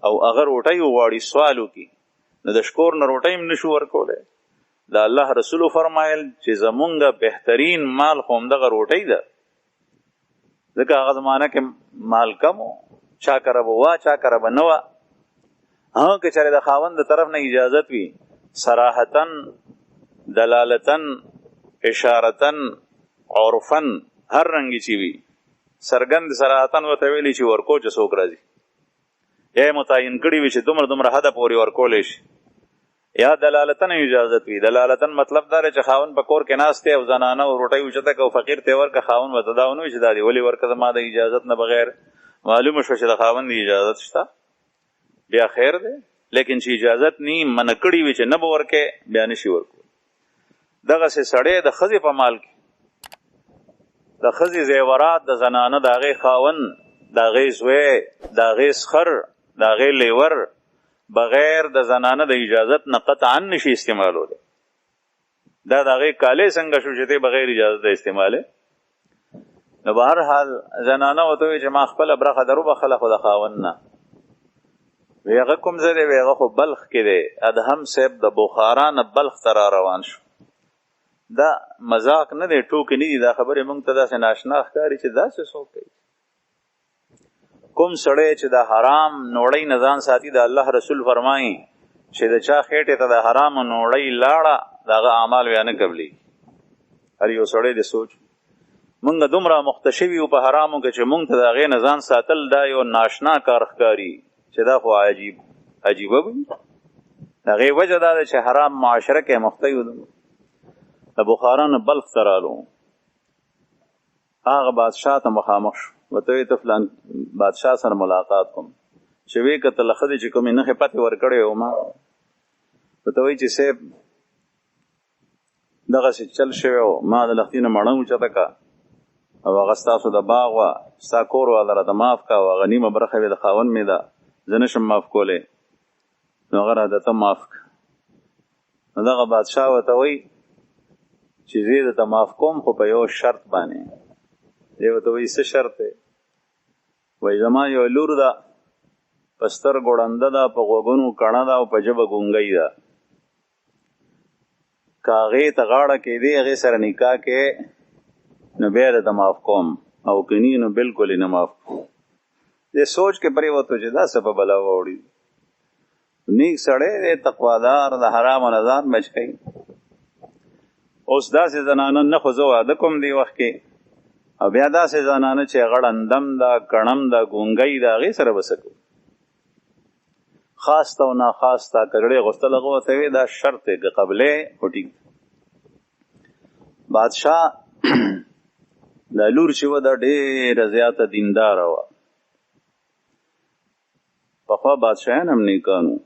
او هغه روټۍ وغواړي سوال وکړي، نو د شکور نه روټۍ هم نشو ورکولی. د الله رسول فرمایل چې زمونږ بهترین مال خو همدغه روټۍ ده، ځکه هغه زمانه کې مال کم و، چا کره به وه چا کره به نه وه. که چېرې د خاوند د طرف نه اجازت وي، صراحتن، دلالتن، اشارتن، عرفن، هر رنګې چې وي، څرګند صراحتن ورته ویلي چې ورکو چې څوک راځي، یا یې متعین کړي وي چې دومره دومره حده پورې ورکولی شي، یا دلالتن اجازت وي. دلالتن مطلب دا چې خاون په کور کې ناست دی او زنانه روټۍ اوچته که او فقیر ته ورکه، خاون ورته دا ونه وایي چې دا دې ولې ورکه زما د اجازت نه بغیر. معلومه شوه چې د خاوند اجازت شته بیا خیر دی، لیکن چې اجازت نی منع کړي وي چې نه به ورکې بیا نشي ورکولی. دغسې سړی د ښځې په مال کې د ښځې زیورات د زنانه د هغې خاوند د هغې زوی د هغې سخر د هغې لیور بغیر د زنانه د اجازت نه قطعا نشي استعمالولی. دا د هغې کالی څنګه شو چې دی بغیر اجازت د استعمالی. نو به هر حال زنانه ورته وایي چې ما خپله برخه در وبخله خو د خاوند نه. وی هغه کوم ځای دی؟ وی هغه خو بلخ کې دی. ادهم صاحب د بخارا نه بلخ ته را روان شو. دا مذاق نه دی، ټوکې نه دي. دا خبرې موږ ته داسې ناشنا ښکاري چې داسې څوک کوي. کوم سړی چې د حرام نوړۍ نه ځان ساتي، د الله رسول فرمایي چې د چا خېټې ته د حرام نوړۍ لاړه د هغه اعمال بیا نه قبلېږي. هر یو سړی دې سوچ. موږ دومره مخته شوي یو په حرامو کې چې موږ ته د هغې نه ځان ساتل دا یو ناشنا کار ښکاري چې دا خو عجیبه وي. د هغې وجه دا ده چې حرام معاشره کې مخته یو. د بخارا نه بلخ ته رالو، هغه بادشاه ته مخامخ شو. ورته ویې ته فلان بادشاه سره ملاقات کوم. چې ویې کتل ښځې چې کومې نښې پتې ورکړې وو ما. ورته وایي چې صاحب دغسې چل شوی و، ما د لښتي نه مڼه اوچته کړه او هغه ستاسو د باغ وه، ستا کور والا راته معاف کړه او هغه نیمه برخه یې د خاوند مې ده، زه نشم معاف کولی. نو هغه راته ته معاف کړه. نو دغه بادشاه ورته وایي چې زه درته معاف کوم خو په یو شرط باندې. دی ورته وایي څه شرط دی؟ وایي زما یو لور ده، په سترګو ړنده ده، په غوږونو کڼه ده او په ژبه ګونګۍ ده. که هغې ته غاړه کېدې هغې سره نکاح کې نو بیا درته معاف کوم، او که نی نو بلکل یې نه معاف کوم. دې سوچ کې پرېوتو چې دا څه په بلا واوړي. نیک سړی دی، تقوادار، د حرامو نه ځان بچ کوي. اوس داسې زنانه نه خو زه واده کوم دی وخت کې، او بیا داسې زنانه چې هغه ړندم ده، کڼم ده، ګونګۍ ده، هغې سره به څه کوو؟ خاص ته او ناخاص ته کګړې غوښتل هغه ورته وایي دا شرط دی، که قبلې خو ټیک. بادشاه دا لور چې وه دا ډېره زیاته دینداره وه. پخوا بادشاهان هم نیکان وو.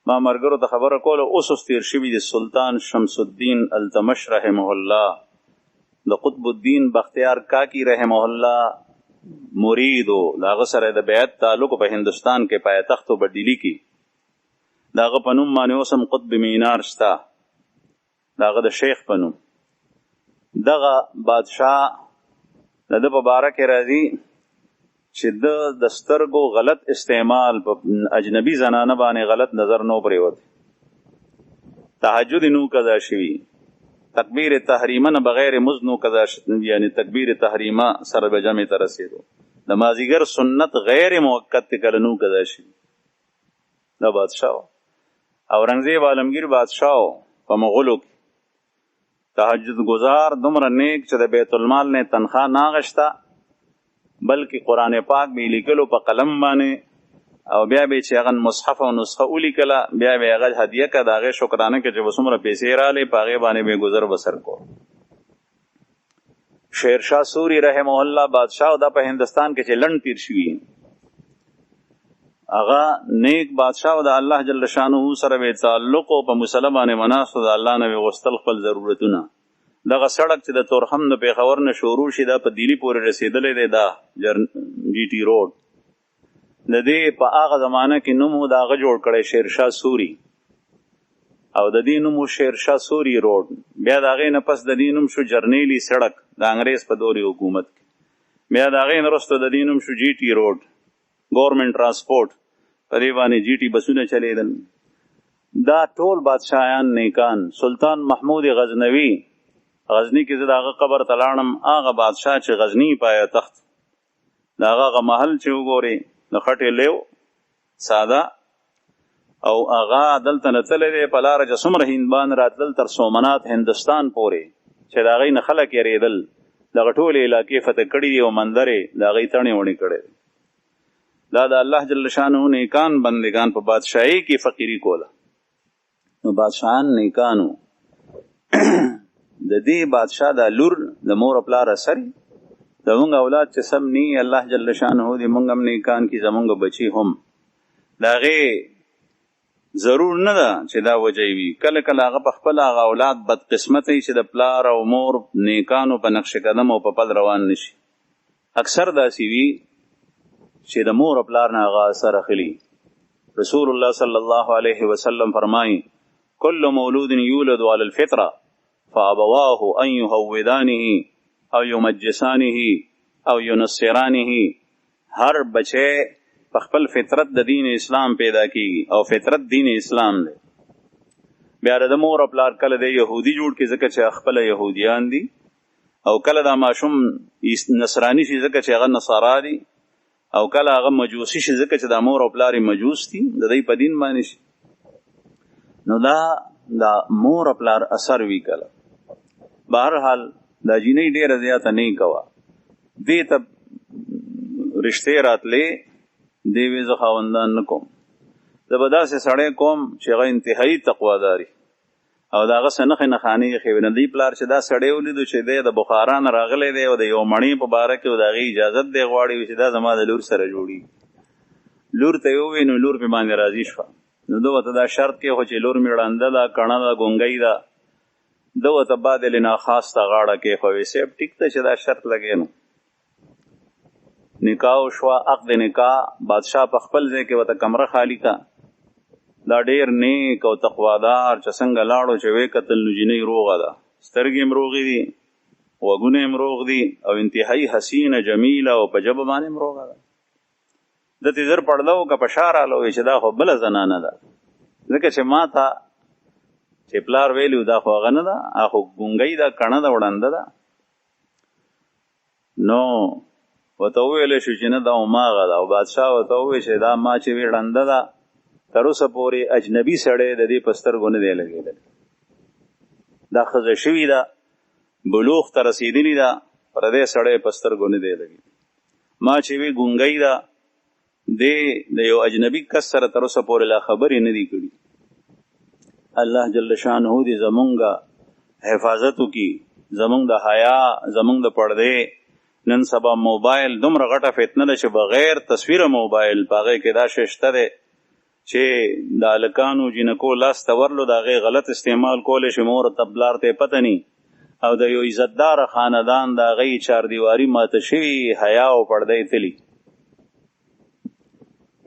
ما ملګرو ته خبره کوله، اوس تېر شوي د سلطان شمس الدین التمش رحمه الله، د قطب الدین بختیار کاکی رحمه الله مرید و. د هغه سره د بیعت تعلق په هندوستان کې پایتخت و ډیلي کې. د هغه په نوم باندې اوس هم قطب مینار شته، د هغه د شیخ په نوم. دغه بادشاه د ده په باره کې راځي چې د سترګو غلط استعمال په اجنبي زنانه باندې غلط نظر نو پرېوت. تهجد نو قضا شوي، تکبیر تحریمه نه بغیر مز نو قضا، یعنی تکبیر تحریمه سره به جمع ته رسېدو. د مازدیګر سنت غیر موقت کله نو قضا شوي. دا بادشاه اورنګزیب عالمگیر بادشاه په مغولو کې تهجد گزار، دومره نیک چې د بیت المال نه تنخواه نه اخیسته، بلکې قرآن پاک به یې لیکلو په قلم باندې، او بیا به چې هغه مصحف او نسخه ولیکله بیا به یې هغه هدیه کړه، د هغې شکرانه کې چې به څومره پیسې رالې په هغې باندې به ګذر بسر کو. شیرشاه سوری رحمه الله بادشاه دا په هندوستان کې چې لنډ تیر شوي، هغه نیک بادشاه د الله جل شانه سره به تعلق او په مسله باندې مناسب د الله نه غوښتل خپل ضرورتونه. دغه سړک چې د تورخم د پیښور نه شروع شي دا په دلی پورې رسېدلی دی، دا جی ټي روډ. د دې په هغه زمانه کې نوم د هغه جوړ کړی شیرشاه سوري، او د دې نوم شیرشاه سوري روډ. بیا د هغې نه پس د دې نوم شو جرنیلی سړک د انګریز په دورې حکومت کې. بیا د هغې نه وروسته د دې نوم شو جی ټي روډ، ګورنمنټ ترانسپورټ، په دې باندې جی ټي بسونه چلېدل. دا ټول بادشاهان نیکان. سلطان محمود غزنوي، غزنی کې زه د هغه قبر ته لاړم. هغه بادشاه چې غزني پایتخت، د هغه محل چې وګورې د خټې لیو ساده، او هغه دلته نه تللی دی په لاره چې څومره هندوان راتلل تر سومنات هندوستان پورې چې د هغې نه خلک یېرېدل. دغه ټولې علاقې فتح کړي دي او مندرې د هغې تڼې وڼې کړی دی. دا د الله جل شانه نیکان بندگان په بادشاهۍ کې فقیري کوله. نو بادشاہان نیکانو د دې بادشاہ دا لور د مور پلار اثر زمونږ اولاد چې سم نی الله جل شانه دې مونږ هم نیکان کی زمونږ بچي هم داغه ضرور نه ده چې دا وجه وي کله کله هغه په خپل هغه اولاد بد قسمتي چې د پلار او مور نیکانو په نقش قدم او په پل روان نشي اکثر داسې وي چې د مور پلار نه هغه اثر اخلي رسول الله صلی الله علیه وسلم فرمایي كل مولود يولد على الفطره فابواه ان يهودانه او يمجسانه او ينصرانه هر بچه په خپل فطرت د دین اسلام پیدا کیږي او فطرت دین اسلام دی بیا د مور پلار کله د يهودي جوړ کی ځکه چې خپل يهوديان دي او کله د ماشوم نصراني شي ځکه چې هغه نصارا دي او کله هغه مجوسی شي ځکه چې د مور او پلار مجوس دي د دې په دین باندې شي نو دا مور پلار اثر وی کله بهرحال دا جینې ډیره زیاته نه کوا دې ته رشته راتلې دی وی زه خاوندان نکوم زبدا سه سړی کوم چې هغه انتهایی تقواداري او داغه سنخ نه خاني خوینه دی پلار چې دا سړی ولیدو چې د بخارا نه راغلی دی او د یو مڼی په باره کې داغه اجازه دی غواړي چې دا زما د لور سره جوړي لور ته یو وینو لور په باندې راضي شو نو دوته دا شرط کې خو چې لور میړانده دا کڼه دا ګونګی دا دوته بعد لنا خاص تا غاړه کې خو یې سیب ټیک ته چې دا شرط لګې نو نکاح شو عقد نکاح بادشاہ په خپل ځای کې وته کمره خالی کا دا ډیر نیک او تقوادار چې څنګه لاړو چې وې قتل نجینې روغه ده سترګې مروغې دي وګونه مروغ دي او انتهایی حسینه جمیله او په جبه باندې مروغه ده د دې زر پړداو کا پشار الو چې دا خو بل زنانه ده ځکه چې ما ته چې پلار ویلو دا خو غنه ده اخو ګونګی دا کڼه دا وړاند ده نو وته ویل شو چې نه دا ماغه ده او بادشاہ وته وی چې دا ما چې وړاند ده تر اوسه پورې اجنبي سړی د دې پستر غونه دی لګیدل دا خزه شوی دا بلوغ ته رسیدلی دا پر دې سړی پستر غونه دی لګیدل ما چې وی ګونګی دا د یو اجنبي کس سره تر اوسه پورې لا خبرې نه دی کړي الله جل شانه دې زمونږه حفاظت وکي زمونږ د حیا زمونږ د پردې نن سبا موبایل دومره غټه فتنه ده چې بغیر تصویر موبایل پاغه کې دا ششته ده چې د الکانو جنکو لاس تورلو دغه غلط استعمال کول شي مور تبلار ته پته ني او د یو عزتدار خاندان د غي چار دیواری ماته شي حیا او پردې تلی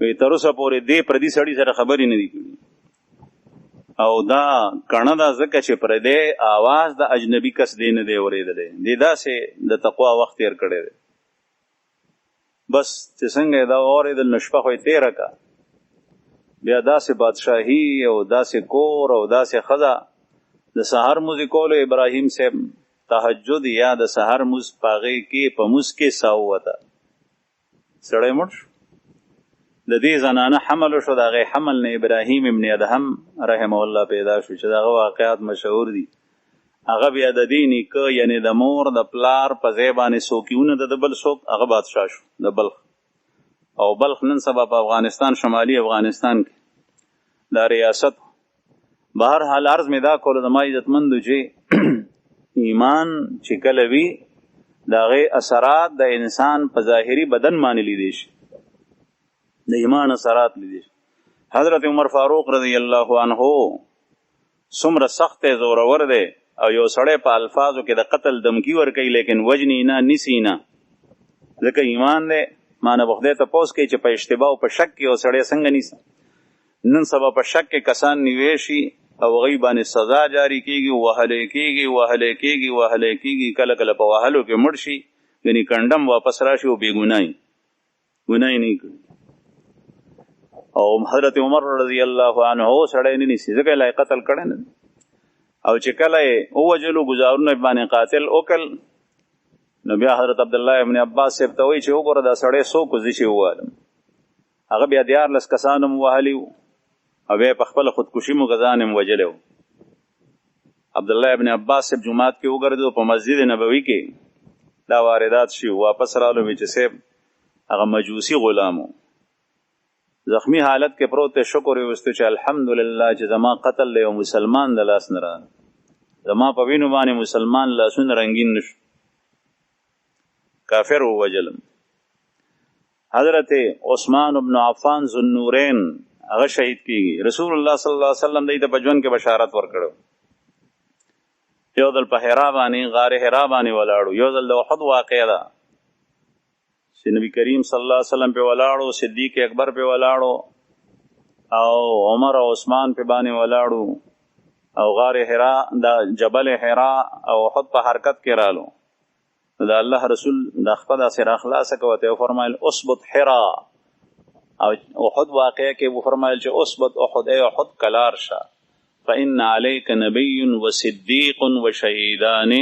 وی تر اوسه پورې دې پردي سړی سره خبرې نه دي کړي او دا کڼه دا ځکه چې پردې आवाज د اجنبي کس دی نه دی اورېدلی دی داسې د تقوا وخت تیر کړی دی بس چې څنګه دا اورېدل نو شپه خو یې تېره کا بیا داسې بادشاهي او داسې کور او داسې ښځه د سهار موزې کولو ابراهیم صاحب تهجد یا د سهار موز پاغې کې په موز کې ساه ووته سړی مړ شو د دې زنانه حمل شو د هغې حمل نه ابراهیم ابن ادهم رحمه الله پیدا شو چې دغه واقعات مشهور دي هغه بیا د دې نیکه یعنی د مور د پلار په ځای باندې څوکیونه د بل څوک هغه بادشاه شو د بلخ او بلخ نن سبا په افغانستان شمالي افغانستان کې دا ریاست بهرحال عرض مې دا کولو زما عزتمندو چې ایمان چې کله وي د هغې اثرات د انسان په ظاهري بدن باندې لیدی شي د ایمان اثرات لیدی شي حضرت عمر فاروق رضی الله عنه څومره سخت زورور دی او یو سړی په الفاظو کې د قتل دمکی ورکوي لیکن وجنی نه نیسی نه ځکه ایمان دی مانه به خدای ته پوس کوي چې په اشتباه او په شک کې یو سړی څنګه نیسي نن سبا په شک کې کسان نیوی شي او هغوی باندې سزا جاری کېږي وهلی کېږي کله کله په وهلو کې مړ شي یعنې کنډم واپس راشي او بېګناه ګناه نه کړي او حضرت عمر رضی الله عنه سړی نه نیسي ځکه یې قتل کړی نه او چې کله یې ووجلو ګزارونه باندې قاتل وکړ نو بیا حضرت عبدالله ابن عباس صاحب ته وایي چې وګوره دا سړی څوک زه چې ووالم هغه بیا 14 کسان هم وهلي وو او بیا په خپله خودکشي مو غزان هم وجلی وو عبدالله ابن عباس صاحب جماعت کې وګرځېدو په مسجد نبوي کې دا واردات شي واپس رالو چې صاحب هغه مجوسی غلام زخمی حالت کې پروت شکر وستو چې الحمدلله چې زما قتل له مسلمان د لاس نه را زما په وینو باندې مسلمان لاسونه رنگین نشو کافر وجلم. حضرت عثمان بن عفان ذوالنورین هغه شهید کیږي. رسول الله صلی الله علیه وسلم دې ته په ژوند کې بشارت ورکړو. یو ځل په حرا باندې غار حرا باندې ولاړو، یو ځل د احد واقعه ده چې نبی کریم صلی الله علیه وسلم په ولاړو، صدیق اکبر په ولاړو او عمر او عثمان په باندې ولاړو او غار حرا د جبل حرا او احد په حرکت کې رالو. دا الله رسول د خپل سره اخلاص کوته او فرمایل اثبت حرا او احد واقعه کې وو فرمایل چې اثبت احد ای احد کلار شه فإن عليك نبي وصديق وشهيدان.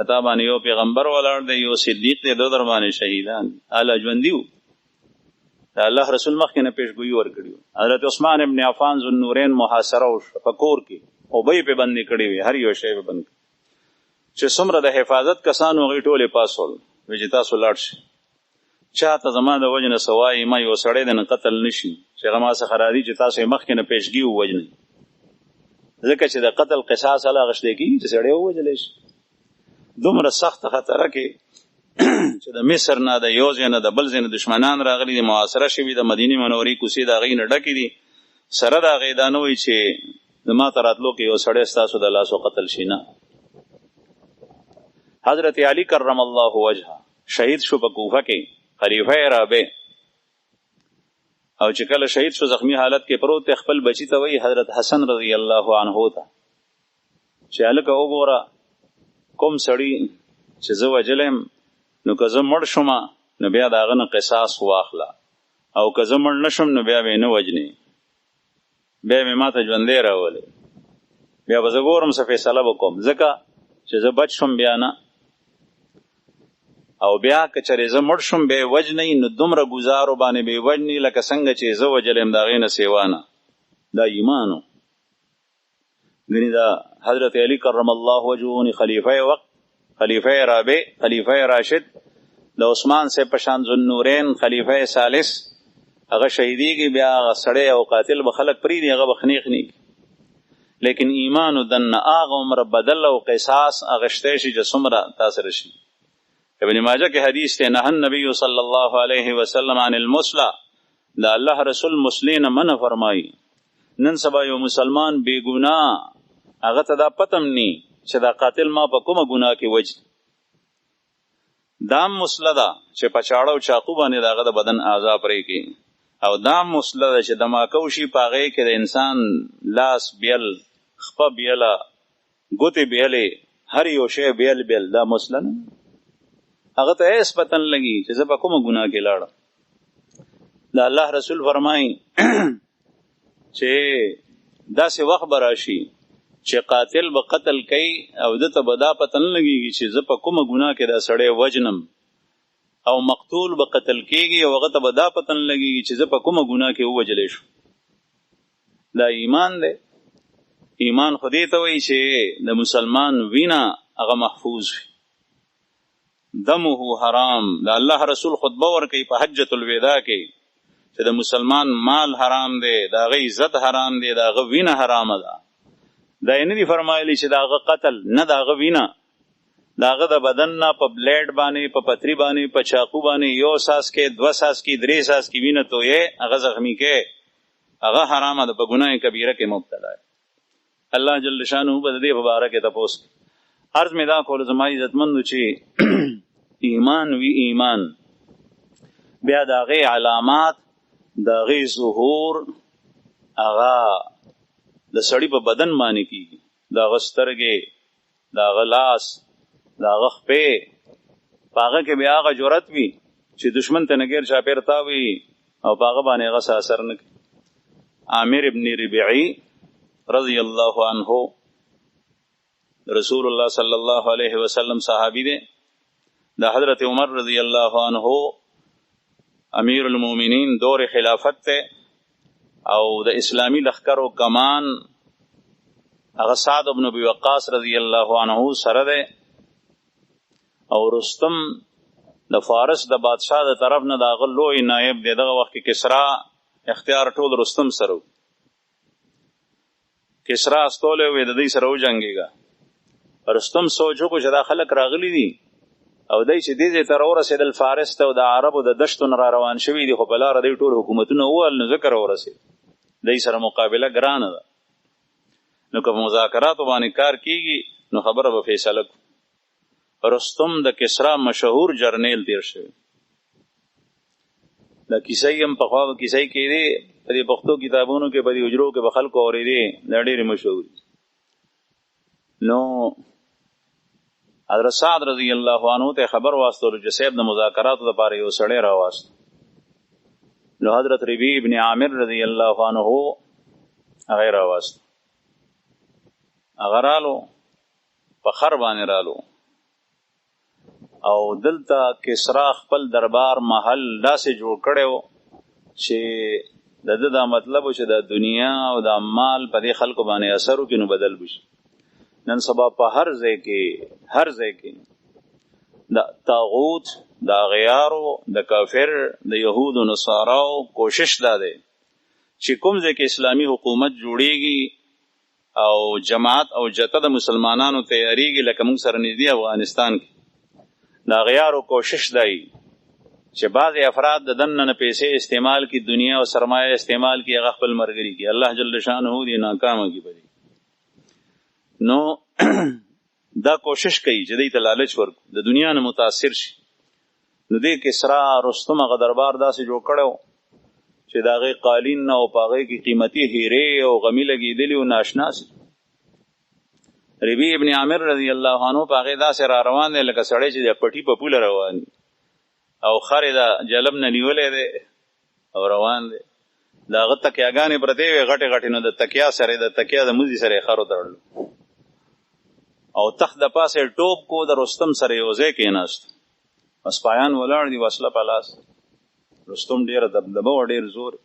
اتا باندې یو پیغمبر ولاړ دی، یو صدیق دی، دو در باندې شهیدان اعلی ژوندیو. دا الله رسول مخکې نه پیشګوئی ورکړو. حضرت عثمان ابن عفان ذوالنورین محاصره وشو په کور کې او به په بندي کړی وي، هر یو شی به بند چې څومره د حفاظت کسانو غي ټوله پاسول وجه تاسو لاړ شي چاته زما د وجنه سوای ما یو سړی د قتل نشي چې غما څخه راځي چې تاسو مخکې نه پیشګي ووجنه، ځکه چې د قتل قصاص علا غشته کی چې سړی ووجل شي. دومره سخت خطر کې چې د مصر نه د یوز نه د بل ځای نه دشمنان راغلي د معاصره شوی د مدینه منورې کوسي د غي نه ډکې دي سره د غیدانوي چې زما تراتلو کې یو سړی تاسو د لاسو قتل شینه. حضرت علی کرم الله وجهه شهید شو په کوفه کې خلیفہ رابع، او چې کله شهید شو زخمی حالت کې پروت خپل بچی ته وی حضرت حسن رضی الله عنه ته چې الکه وګوره کوم سړی چې زه وجلم نو که زه مړ شم نو بیا د هغه نه قصاص واخله او که زه مړ نشم نو بیا به نه وجنې، بیا مې ماته ژوندی راولې، بیا به زه ګورم څه فیصله وکړم، ځکه چې زه بچ شم بیا نه او بیا که چېرې زه مړ شم بیا وجنې نو دومره ګزارو باندې به وجنې لکه څنګه چې زه وجلم د هغې نه سیوا نه. دا ایمانو ګنې دا حضرت علی کرم الله وجهه خلیفہ وقت، خلیفہ رابع، خلیفہ راشد، د عثمان سے پشان ذوالنورین خلیفہ ثالث هغه شهیدیږي، بیا هغه سړی او قاتل به خلک پرېږدي هغه به خنیق نیږي. لیکن ایمانو دنه هغه عمر بدل او قصاص اغشتی شي چې څومره تاسو رشي. ابن ماجه کې حدیث ته نه نبی صلی الله علیه وسلم عن المسلا، دا الله رسول مسلین من فرمایي نن سبا یو مسلمان بے ګناه هغه ته دا پتم ني چې دا قاتل ما په کومه ګناه کې وجه دام مسلدا چې پچاړو چاقو باندې داغه د بدن اعضاء پرې کې، او دام مسلدا چې دماکو شي پاغه کې د انسان لاس بیل خپه بیله ګوتې بیلې هر یو شی بیل بیل، دا مسلن هغه ته ایس پتن لګي چې زه په کومه ګناه کې لاړم. دا الله رسول فرمایي چې داسې وخت به راشي چې قاتل به قتل کوي او دته به دا پتن لګيږي چې زه په کومه ګناه کې دا سړی وجنم، او مقتول به قتل کېږي او هغه ته به دا پتن لګيږي چې زه په کومه ګناه کې ووجلی شو. دا ایمان دی. ایمان خو دې ته وایي چې د مسلمان وینا هغه محفوظ وي، دمه حرام. دا الله رسول خطبه ورکوي په حجۃ الوداع کې چې د مسلمان مال حرام دی، د هغه عزت حرام دی، د هغه وینه حرامه ده. دا یې نه دي فرمایلی چې د هغه قتل نه، د هغه وینه د هغه د بدن نه په بلیډ باندې په پتری باندې په چاقو باندې یو ساس کې دو ساس کې درې ساس کې وینه تویې هغه زخمی کې هغه حرامه ده، په ګناه کبیره کې مبتلا ہے. الله جل شانه په دې مبارک تپوس عرض می دا کول زما عزتمندو چې ایمان وی ایمان بیا د هغې علامات د هغې ظهور هغه د سړي په بدن باندې کېږي، د هغه سترګې، د هغه لاس، د هغه خپې، په هغه کې بیا هغه جرأت وي چې دشمن ته نګیر چاپېر تاوي او په هغه باندې هغه څه اثر نه کوي. عامر ابن ربیعي رضی الله عنه رسول الله صلی الله علیه وسلم صحابی دی، د حضرت عمر رضی الله عنه امیر المؤمنین دور خلافت ته او د اسلامی لخکر و کمان هغه سعد بن ابي وقاص رضی الله عنه سره ده، او رستم د فارس د بادشاہ د طرف نه د هغه لوی نائب دی. دغه وخت کې کسرا اختیار ټول رستم سره کسرا استوله وې د دې سره وجنګيږي رستم سوچو کو چې دا خلک راغلي دي او دای چې دې تر ورسېدل فارس ته او د عربو د دشتون را روان شوي دي خو په لار دې ټول حکومتونه وول نو ذکر ورسېد دې سره مقابله ګرانه ده نو کوم مذاکرات باندې کار کیږي نو خبره به فیصله رستم د کسرا مشهور جرنیل تیر شوی دا کیسې هم په خوا کیسې کې دي په دې پښتو کتابونو کې په دې اجرو کې به خلکو اورېدي دا ډېرې مشهور نو حضرت سعد رضی الله عنه ته خبر واستول چې صاحب د مذاکراتو لپاره یو سړی راواست نو حضرت ربیع ابن عامر رضی الله عنه هغه راواست هغه رالو په خر باندې رالو او دلته کسرا خپل دربار محل داسې جوړ کړو چې دا مطلب چې د دنیا او د مال په دې خلکو باندې اثر وکړي نو بدل بشي نن سبا په هر ځای کې د طاغوت د غیارو د کافر د يهود او نصاراو کوشش دا دی چې کوم ځای کې اسلامی حکومت جوړیږي او جماعت او جته د مسلمانانو تیاریږي لکه موږ سره نږدې افغانستان کې دا غیارو کوشش دی چې بعض افراد د دننه پیسې استعمال کی دنیا او سرمایه استعمال کی هغه خپل مرګري کی الله جل شانه دې ناکامه کی بری نو دا کوشش کوي چې دې ته لالچ ورک د دنیا نه متاثر شي نو دې کسرا رستم غ دربار داسې جوړ کړو چې داغه قالین او پاغه کی قیمتي هیره او غمی لګیدلی او ناشنا سي ربیع ابن عامر رضی الله عنه پاغه داسې را روان دی لکه سړی چې د پټي په پوله روان او خر دا جلب نه نیولې ده او روان دی داغه تکیاګانې پرته غټه غټه نو د تکیا سره د تکیا د موزي سره خارو درلو او تخت د پاسه ټوب کو د رستم سره یوځای کېناست اسپایان ولاړ دی وسله په لاس رستم ډیر دبدبه او ډیر زور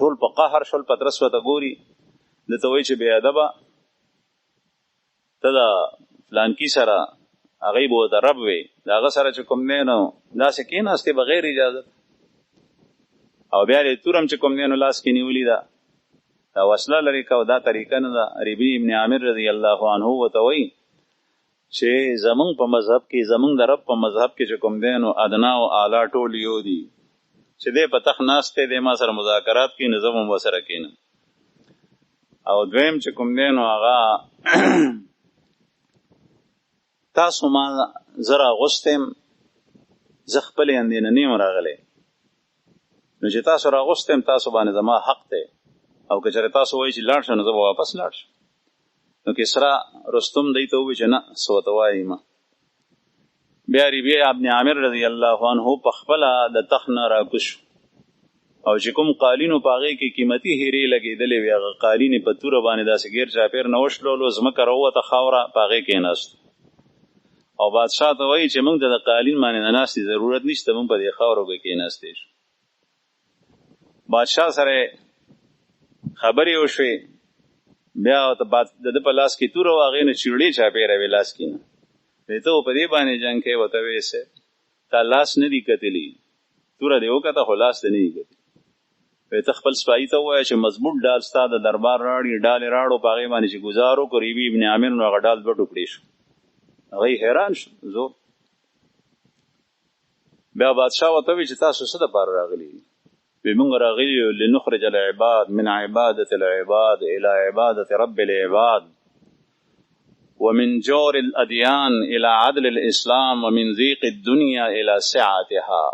ټول په قهر شول پترس وته ګوري د توي چې بے ادبه ته دا فلان کی سره هغه بو د رب وي داغه سره چې کوم نه نو داسې کېناسته بغیر اجازه او بیا له تورم چې کوم نه نو لاس کې نیولې دا وسله لري کو دا طریقه نه دا ربیع ابن عامر رضی الله عنه وتوي چې زمونږ په مذهب کې زمونږ د رب په مذهب کې چې کوم دینو ادنا او اعلی ټول یو دي چې دې په تخ ناشته دې ما سره مذاکرات کې نظم وسره کینم او دویم چې کوم دینو هغه تاسو ما زرا غستم زخپل اندینه نیم راغله نو چې تاسو را غستم تاسو باندې زما حق ته او که چېرې تاسو وایي چې لاړ شئ نو زه به واپس لاړ شم نو کسرا رستم دی ته وویل چې نه څه ورته وایي ما بیا ربیع ابن عامر رضی الله عنه په خپله د تخت نه راکوز شو او چې کوم قالینو په هغې کې قیمتي هیرې لګېدلې وې هغه قالینې په توره باندې داسې ګیر چاپېر نه وشلولو ځمکه راووته خاوره په هغې کېناستو او بادشاه ته وایي چې موږ د قالین باندې د ناستې ضرورت نشته موږ په دې خاورو کې کېناستې شو بادشاه سره خبرې وشوې بیا د په لاس کې توره وه هغې نه چیړې چاپېره وې لاس کې نه وی ته په دې باندې جنګ کې ورته ویې صاحب تا لاس نه دي کتلي توره دې وکته خو لاس دې نه دي کتلي وی ته خپل سپایي ته ووایه چې مضبوط ډال ستا د دربار راړي ډالې راړو په هغې باندې چې ګزار وکړو ربیع ابن عامر نو هغه ډال دوه ټوکړې شو هغه حیران شو زور بیا بادشاه ورته وویل چې تاسو څه دپاره راغلي وی موږ راغلي یو لنخرج العباد من عبادة العباد إلى عبادة رب العباد ومن جور الأديان إلى عدل الإسلام ومن ضيق الدنيا إلى سعتها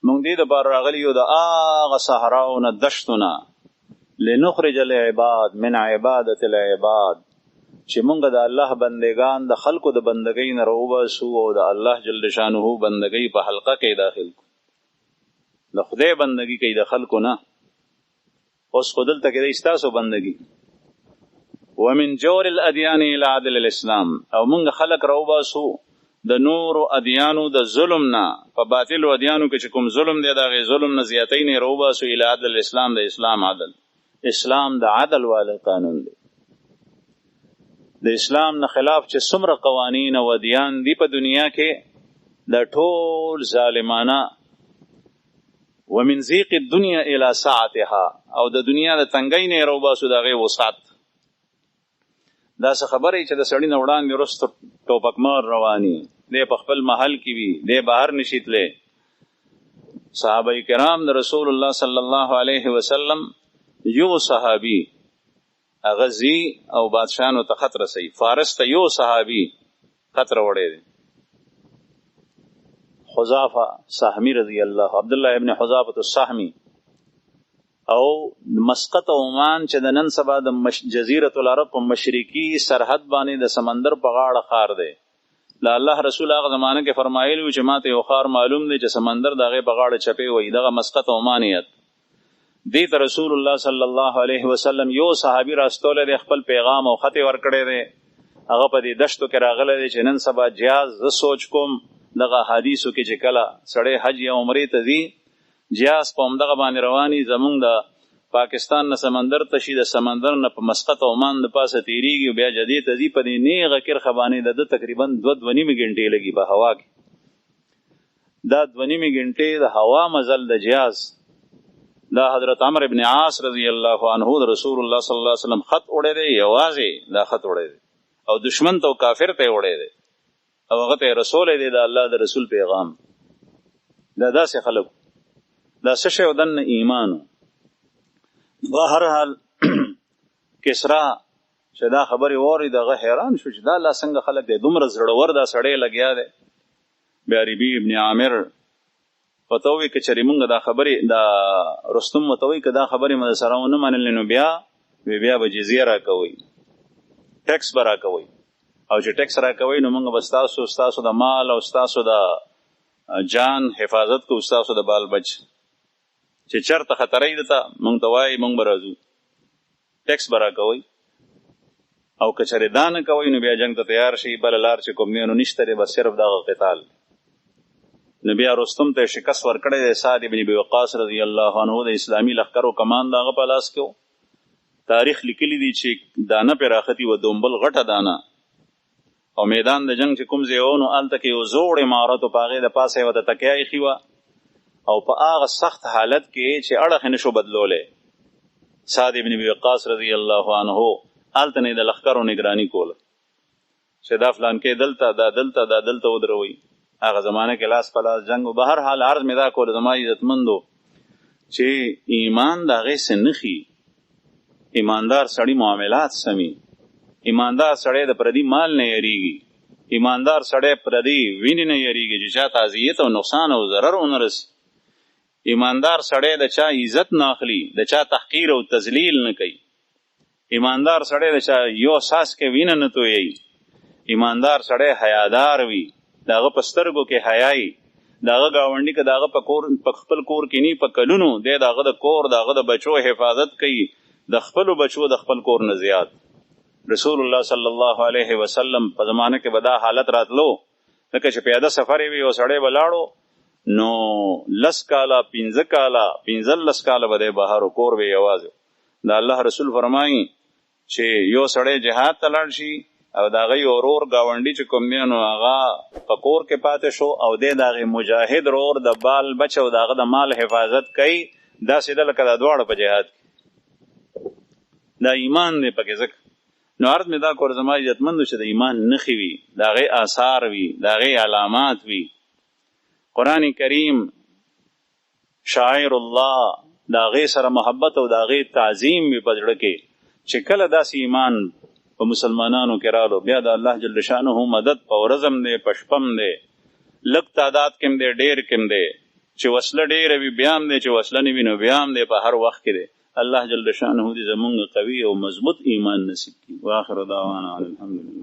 موږ دې دپاره راغلي یو د هغه صحراو نه دشتو نه لنخرج العباد من عبادة العباد چې موږ د الله بندگان د خلکو د بندګۍ نه راوباسو او د الله جل شانه بندګۍ په حلقه کې داخل کو د خدای بندگی کوي د خلکو نه اوس خو دلته کې د ستاسو بندگی ومن جور الادیان الى عدل الاسلام او موږ خلق راوباسو د نور ادیانو د ظلم نه په باطل ادیانو کې چې کوم ظلم دی دا غي ظلم نه زیاتې نه راوباسو الى عدل الاسلام د اسلام عدل اسلام د عدل والے قانون دی د اسلام نه خلاف چې څومره قوانین او ادیان دی په دنیا کې د ټول ظالمانه ومن ضيق الدنيا الى ساعتها، او د دنیا د تنګۍ نه روباسو د هغې وسعت. دا څه خبرې چې د سړي نه وړاندې وروسته ټوپکمار رواني دی په خپل محل کې وي، دی بهر نشي تلی. صحابه کرام د رسول الله صلی الله علیه وسلم یو صحابي هغه ځي او بادشاهانو ته خط رسوي. فارس ته یو صحابي خط راوړی دی، حذافه سهمي رضی الله، عبدالله ابن حذافه السهمي. او مسقط عمان چې د نن سبا د جزیرة العرب په مشرقي سرحد باندې د سمندر په غاړه ښار دی. د الله رسول هغه زمانه کې فرمایلی و چې ماته یو ښار معلوم دی چې سمندر د هغې په غاړه چپې وایي، دغه مسقط عمانیت. دې ته رسول الله صلی الله علیه وسلم یو صحابي راستولی دی، خپل پیغام او خط یې ورکړی دی. هغه په دې دشتو کې راغلی دی چې نن سبا جهاز زه سوچ کوم دغه حدیثو کې چې کله سړی حج یا عمرې ته ځي جهاز په همدغه باندې رواني، زمونږ د پاکستان نه سمندر ته شي، د سمندر نه په مسقط عمان د پاسه تیریږي، بیا جدې ته ځي. په دې نیغه کرښه باندې د تقریبا 2.5 غنټې لګي په هوا کې. دا 2.5 غنټې د هوا مزل د جهاز. دا حضرت عمر ابن عاص رضی الله عنه د رسول الله صلی الله علیه وسلم خط وړی دی، یوازې دا خط وړی دی او دشمن ته او کافر ته وړی دی او هغه ته رسولی دی د الله د رسول پیغام. دا داسې خلک دا څه شی و دننه ایمانو. بهرحال کسرا چې دا خبرې واوري دغه حیران شو چې دا الله څنګه خلک دی، دومره زړور دا سړی لګیا دی. بیا ربیع ابن عامر ورته ووایي که چېرې مونږ دا خبرې دا رستم ورته وایي که دا خبرې مو سره ونه منلې نو بیا به جزیه راکوئ، ټیکس به راکوئ، او چې ټیکس راکوئ نو مونږ به ستاسو د مال او ستاسو د جان حفاظت کوو، ستاسو د بال بچ چې چرته خطرې دته مونږ ته وایي مونږ به راځو، ټیکس به راکوئ. او که چېرې دا نه کوئ نو بیا جنګ ته تیار شي. بله لار چې کوم دی نو نشته دی، بس صرف دغه قتال. نو بیا رستم ته شکست ورکړی دی. سعد ابن ابي وقاص رضی الله عنه د اسلامي لښکرو کمان د هغه په لاس کې و. تاریخ لیکلی دی چې دانه پرې راختي و، دومبل غټه دانه، او میدان د جنگ چې کوم ځای و نو هلته کې یو زوړ عمارت و، په هغې د پاسه یې ورته تکیه ایښې وه، او په هغه سخت حالت کې چې اړخ یې نشو بدلولی. سعد ابن ابي وقاص رضی الله عنه هلته نه یې د لښکرو نګراني کوله چې دا فلانکې دلته دا دلته دا دلته ودروئ. هغه زمانه کې لاس په لاس جنګ و. بهرحال عرض مې دا کوله زما عزتمندو چې ایمان د هغې څه نښي. ایماندار سړی معاملات سمي، ایماندار سړی د پردي مال نه یریږي، ایماندار سړی پردي وینې نه یریږي چې چا ته اذیت او نقصان او ضرر ونه رسي. ایماندار سړی د چا عزت نه اخلي، د چا تحقیر او تذلیل نه کوي. ایماندار سړی د چا یو ساس کې وینه نه تویوي. ایماندار سړی حیادار وي، د هغه په سترګو کې حیایي، د هغه ګاونډي که د هغه په خپل کور کې نی په کلونو دی د هغه د کور د هغه د بچو حفاظت کوي، د خپلو بچو د خپل کور نه زیات. رسول الله صلی الله علیه وسلم په زمانه کې به دا حالت راتلو لکه چې پیاده سفر وي او سړی به لاړو نو 10 کاله 15 کاله 15 کاله به دی بهر و کور به یوازې. د الله رسول فرمایي چې یو سړی جهاد ته لاړ شي او د هغې ورور ګاونډي چې کوم دی نو هغه په کور کې پاتې شو او دی د هغې مجاهد ورور د بال بچ او د هغه د مال حفاظت کوي، داسې ده لکه دا دواړه په جهاد کې. دا ایمان دی پکې. ځکه نو عرض مې دا کور زما عزتمندو چې د ایمان نښې وي، د هغې آثار وي، د هغې علامات وي. قرآن کریم شاعر الله د هغې سره محبت او د هغې تعظیم وي په زړه کې چې کله داسې ایمان په مسلمانانو کې رالو بیا د الله جل شانه مدد په ورځ هم دی په شپه هم دی، لږ تعداد کې هم دی ډېر کې هم دی، چې وسله ډېره وي بیا هم دی، چې وسله نه وي نو بیا هم دی، په هر وخت کې دی. الله جل شانه دې زمونږ قوي او مضبوط ایمان نصیب کړي. واخر دعوانا الحمدلله.